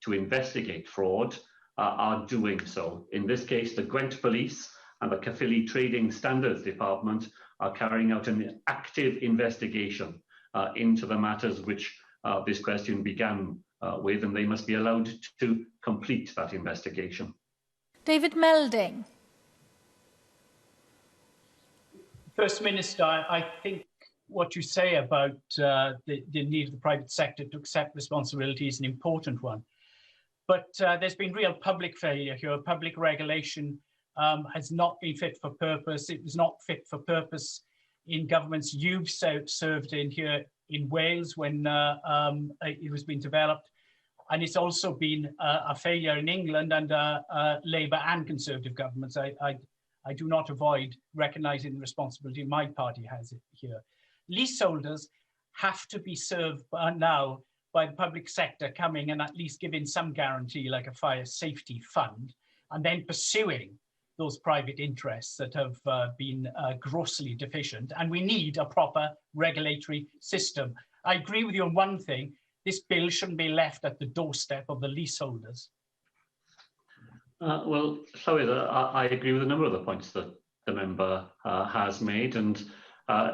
[SPEAKER 3] to investigate fraud are doing so. In this case, the Gwent Police and the Caerphilly Trading Standards Department are carrying out an active investigation into the matters which this question began with, and they must be allowed to complete that investigation.
[SPEAKER 4] David Melding.
[SPEAKER 18] First Minister, I think what you say about the need of the private sector to accept responsibility is an important one. But there's been real public failure here. Public regulation has not been fit for purpose. It was not fit for purpose in governments you've served in here in Wales when it was being developed. And it's also been a failure in England under Labour and Conservative governments. I do not avoid recognising the responsibility my party has here. Leaseholders have to be served now by the public sector coming and at least giving some guarantee, like a fire safety fund, and then pursuing those private interests that have been grossly deficient. And we need a proper regulatory system. I agree with you on one thing: this bill shouldn't be left at the doorstep of the leaseholders.
[SPEAKER 3] Well, Llywyd, I agree with a number of the points that the member has made, and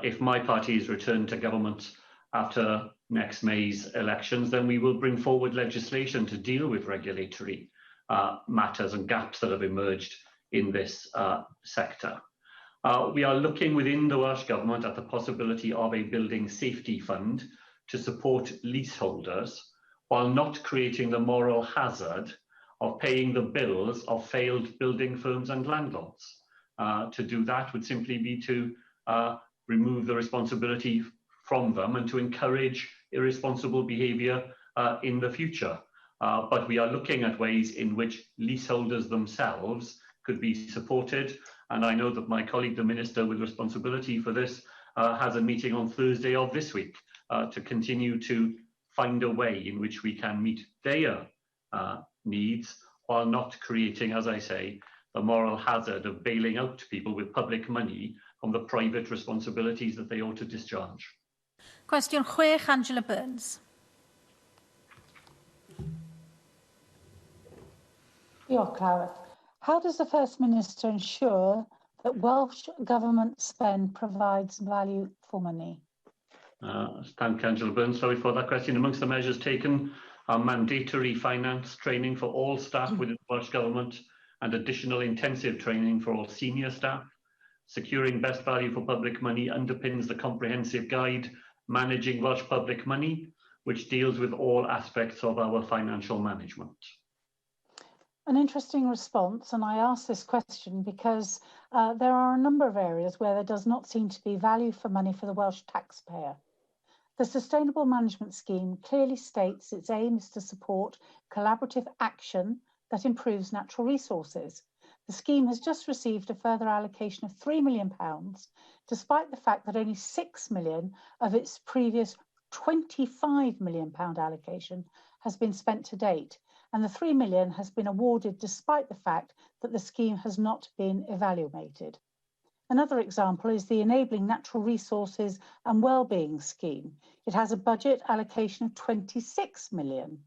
[SPEAKER 3] if my party is returned to government after next May's elections, then we will bring forward legislation to deal with regulatory matters and gaps that have emerged in this sector. We are looking within the Welsh Government at the possibility of a building safety fund to support leaseholders while not creating the moral hazard of paying the bills of failed building firms and landlords. To do that would simply be to remove the responsibility from them and to encourage irresponsible behaviour in the future. But we are looking at ways in which leaseholders themselves could be supported. And I know that my colleague, the Minister with responsibility for this, has a meeting on Thursday of this week to continue to find a way in which we can meet their needs while not creating, as I say, the moral hazard of bailing out people with public money from the private responsibilities that they ought to discharge.
[SPEAKER 4] Question 6, Angela Burns.
[SPEAKER 19] Diolch, Llywyd. How does the First Minister ensure that Welsh Government spend provides value for money?
[SPEAKER 3] Thank Angela Burns, sorry for that question. Amongst the measures taken are mandatory finance training for all staff within the Welsh Government and additional intensive training for all senior staff. Securing best value for public money underpins the comprehensive guide Managing Welsh Public Money, which deals with all aspects of our financial management.
[SPEAKER 19] An interesting response, and I ask this question because there are a number of areas where there does not seem to be value for money for the Welsh taxpayer. The Sustainable Management Scheme clearly states its aim is to support collaborative action that improves natural resources. The scheme has just received a further allocation of £3 million, despite the fact that only £6 million of its previous £25 million allocation has been spent to date, and the £3 million has been awarded despite the fact that the scheme has not been evaluated. Another example is the Enabling Natural Resources and Wellbeing Scheme. It has a budget allocation of £26 million.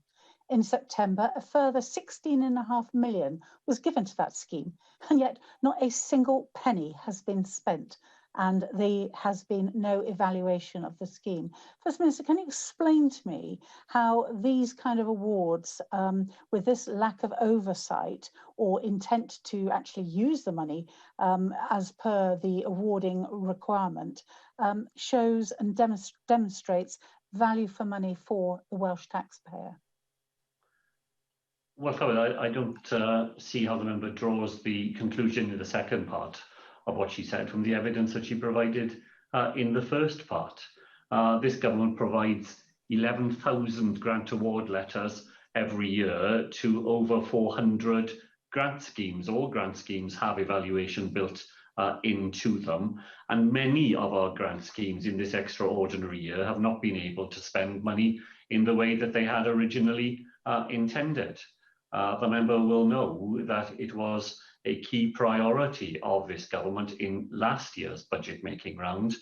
[SPEAKER 19] In September, a further £16.5 million was given to that scheme, and yet not a single penny has been spent, and there has been no evaluation of the scheme. First Minister, can you explain to me how these kind of awards, with this lack of oversight or intent to actually use the money as per the awarding requirement, shows and demonstrates value for money for the Welsh taxpayer?
[SPEAKER 3] Well, I don't see how the member draws the conclusion in the second part of what she said from the evidence that she provided in the first part. This government provides 11,000 grant award letters every year to over 400 grant schemes. All grant schemes have evaluation built into them, and many of our grant schemes in this extraordinary year have not been able to spend money in the way that they had originally intended. The member will know that it was a key priority of this government in last year's budget making round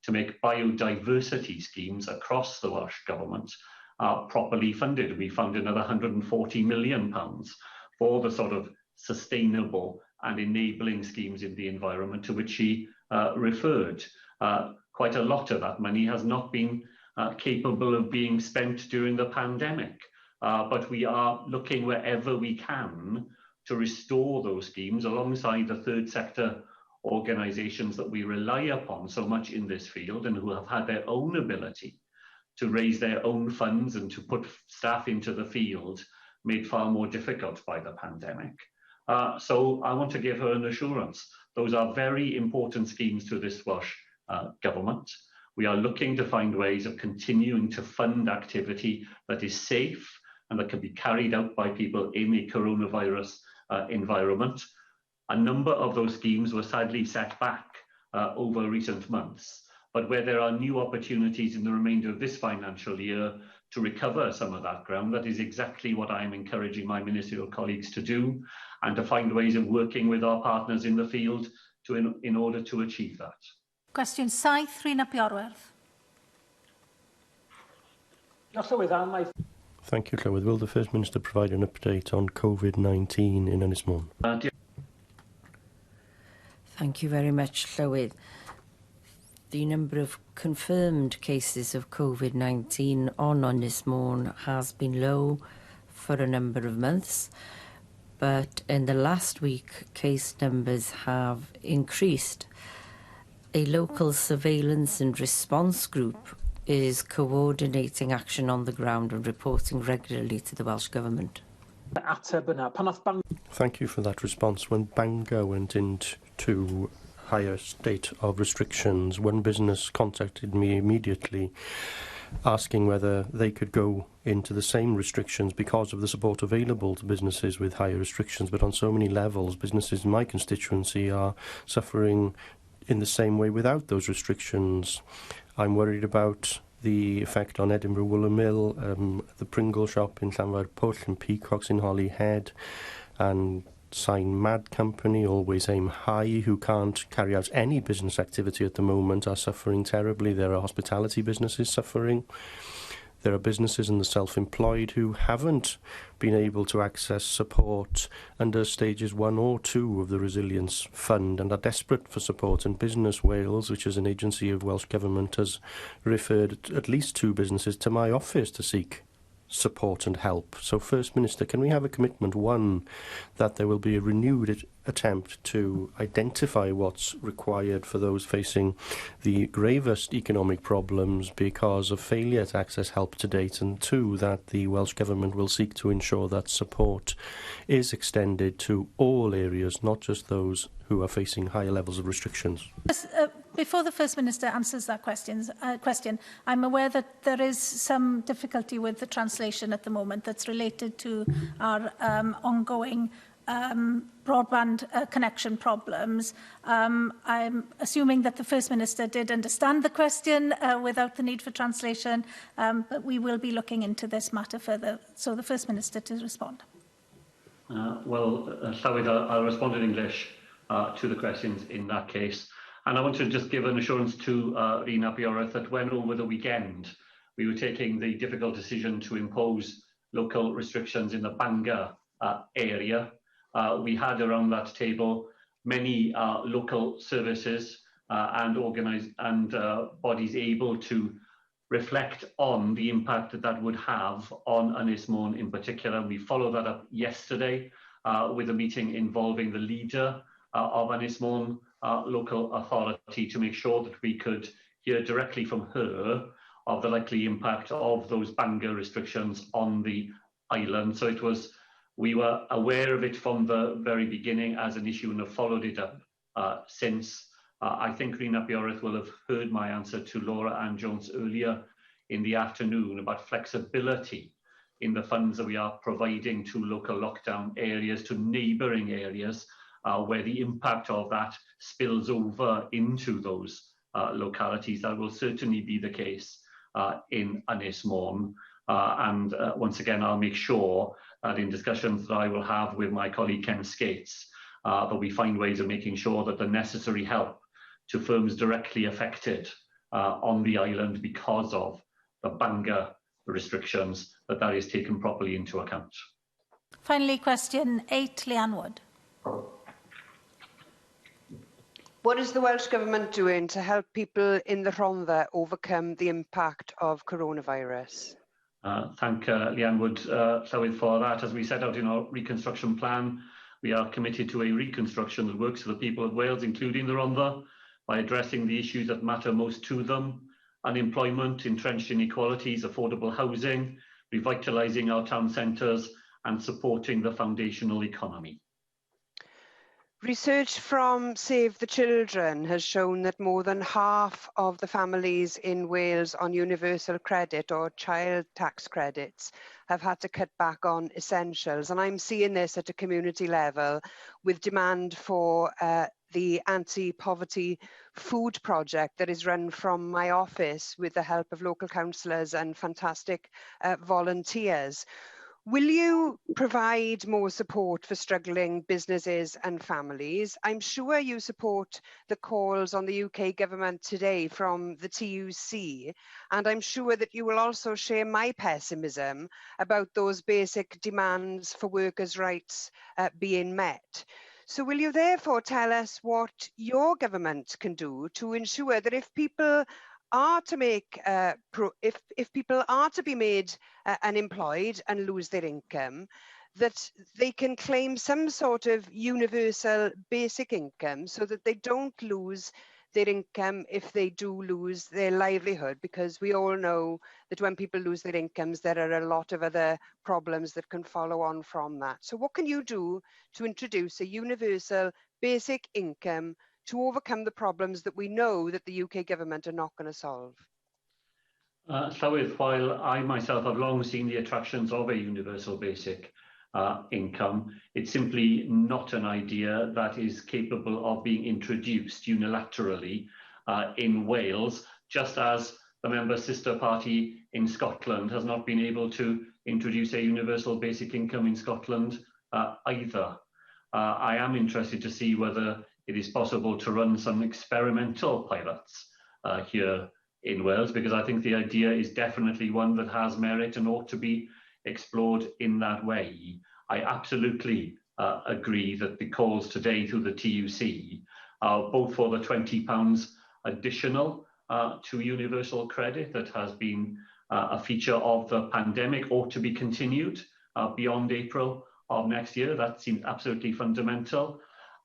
[SPEAKER 3] to make biodiversity schemes across the Welsh Government properly funded. We found another £140 million for the sort of sustainable and enabling schemes in the environment to which she referred. Quite a lot of that money has not been capable of being spent during the pandemic. But we are looking wherever we can to restore those schemes alongside the third sector organisations that we rely upon so much in this field and who have had their own ability to raise their own funds and to put staff into the field made far more difficult by the pandemic. So I want to give her an assurance. Those are very important schemes to this Welsh Government. We are looking to find ways of continuing to fund activity that is safe and that can be carried out by people in a coronavirus environment. A number of those schemes were sadly set back over recent months, but where there are new opportunities in the remainder of this financial year to recover some of that ground, that is exactly what I am encouraging my ministerial colleagues to do, and to find ways of working with our partners in the field in order to achieve that.
[SPEAKER 4] Cwestiwn 7, Rhina Piorwerth.
[SPEAKER 1] Thank you, Llywydd. Will the First Minister provide an update on COVID-19 in Ynys Môn?
[SPEAKER 14] Thank you very much, Llywydd. The number of confirmed cases of COVID-19 on Ynys Môn has been low for a number of months, but in the last week, case numbers have increased. A local surveillance and response group is coordinating action on the ground and reporting regularly to the Welsh Government.
[SPEAKER 1] Thank you for that response. When Bangor went into higher state of restrictions, one business contacted me immediately asking whether they could go into the same restrictions because of the support available to businesses with higher restrictions. But on so many levels, businesses in my constituency are suffering in the same way without those restrictions. I'm worried about the effect on Edinburgh Wooler Mill, the Pringle shop in Llanfair Pwll and Peacocks in Holyhead, and Sign Mad Company, Always Aim High, who can't carry out any business activity at the moment, are suffering terribly. There are hospitality businesses suffering. There are businesses and the self-employed who haven't been able to access support under stages 1 or 2 of the Resilience Fund and are desperate for support. And Business Wales, which is an agency of Welsh Government, has referred at least 2 businesses to my office to seek support and help. So, First Minister, can we have a commitment, one, that there will be a renewed attempt to identify what's required for those facing the gravest economic problems because of failure to access help to date, and 2, that the Welsh Government will seek to ensure that support is extended to all areas, not just those who are facing higher levels of restrictions?
[SPEAKER 4] Before the First Minister answers that question, I'm aware that there is some difficulty with the translation at the moment that's related to our ongoing broadband connection problems. I'm assuming that the First Minister did understand the question without the need for translation, but we will be looking into this matter further. So the First Minister to respond.
[SPEAKER 3] Llywyd, I'll respond in English to the questions in that case. And I want to just give an assurance to Rhina Piorwerth that when over the weekend we were taking the difficult decision to impose local restrictions in the Bangor area, we had around that table many local services and bodies able to reflect on the impact that that would have on Ynys Môn in particular. We followed that up yesterday with a meeting involving the leader of Ynys Môn local authority to make sure that we could hear directly from her of the likely impact of those Bangor restrictions on the island. So it was We were aware of it from the very beginning as an issue and have followed it up since. I think Rhys ap Iorwerth will have heard my answer to Laura Ann Jones earlier in the afternoon about flexibility in the funds that we are providing to local lockdown areas, to neighbouring areas, where the impact of that spills over into those localities. That will certainly be the case in Ynys Môn. And once again, I'll make sure that in discussions that I will have with my colleague Ken Skates, that we find ways of making sure that the necessary help to firms directly affected on the island because of the Bangor restrictions, that is taken properly into account.
[SPEAKER 4] Finally, question 8, Leanne Wood.
[SPEAKER 20] What is the Welsh Government doing to help people in the Rhondda overcome the impact of coronavirus?
[SPEAKER 3] Thank Leanne Wood Llywydd for that. As we set out in our reconstruction plan, we are committed to a reconstruction that works for the people of Wales, including the Rhondda, by addressing the issues that matter most to them: unemployment, entrenched inequalities, affordable housing, revitalising our town centres and supporting the foundational economy.
[SPEAKER 20] Research from Save the Children has shown that more than half of the families in Wales on universal credit or child tax credits have had to cut back on essentials. And I'm seeing this at a community level with demand for the anti-poverty food project that is run from my office with the help of local councillors and fantastic volunteers. Will you provide more support for struggling businesses and families? I'm sure you support the calls on the UK government today from the TUC, and I'm sure that you will also share my pessimism about those basic demands for workers' rights being met. So will you therefore tell us what your government can do to ensure that if people are to make if people are to be made unemployed and lose their income, that they can claim some sort of universal basic income so that they don't lose their income if they do lose their livelihood, because we all know that when people lose their incomes, there are a lot of other problems that can follow on from that. So what can you do to introduce a universal basic income to overcome the problems that we know that the UK government are not going to solve?
[SPEAKER 3] Llywydd, while I myself have long seen the attractions of a universal basic income, it's simply not an idea that is capable of being introduced unilaterally in Wales, just as the member sister party in Scotland has not been able to introduce a universal basic income in Scotland either. I am interested to see whether it is possible to run some experimental pilots here in Wales, because I think the idea is definitely one that has merit and ought to be explored in that way. I absolutely agree that the calls today through the TUC are both for the £20 additional to universal credit that has been a feature of the pandemic ought to be continued beyond April of next year. That seems absolutely fundamental.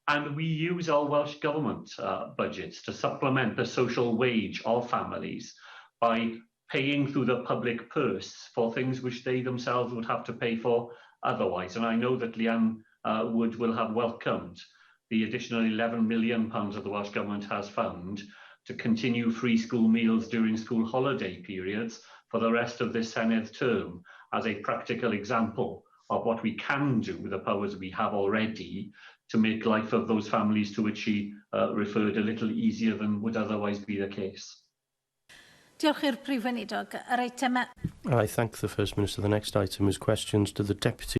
[SPEAKER 3] And we use our Welsh Government budgets to supplement the social wage of families by paying through the public purse for things which they themselves would have to pay for otherwise. And I know that Leanne Wood will have welcomed the additional £11 million that the Welsh Government has found to continue free school meals during school holiday periods for the rest of this Senedd term, as a practical example of what we can do with the powers we have already to make life of those families to which she referred a little easier than would otherwise be the case.
[SPEAKER 4] Diolch i'r Prif Weinidog. Yr eitem...
[SPEAKER 1] I thank the First Minister. The next item is questions to the Deputy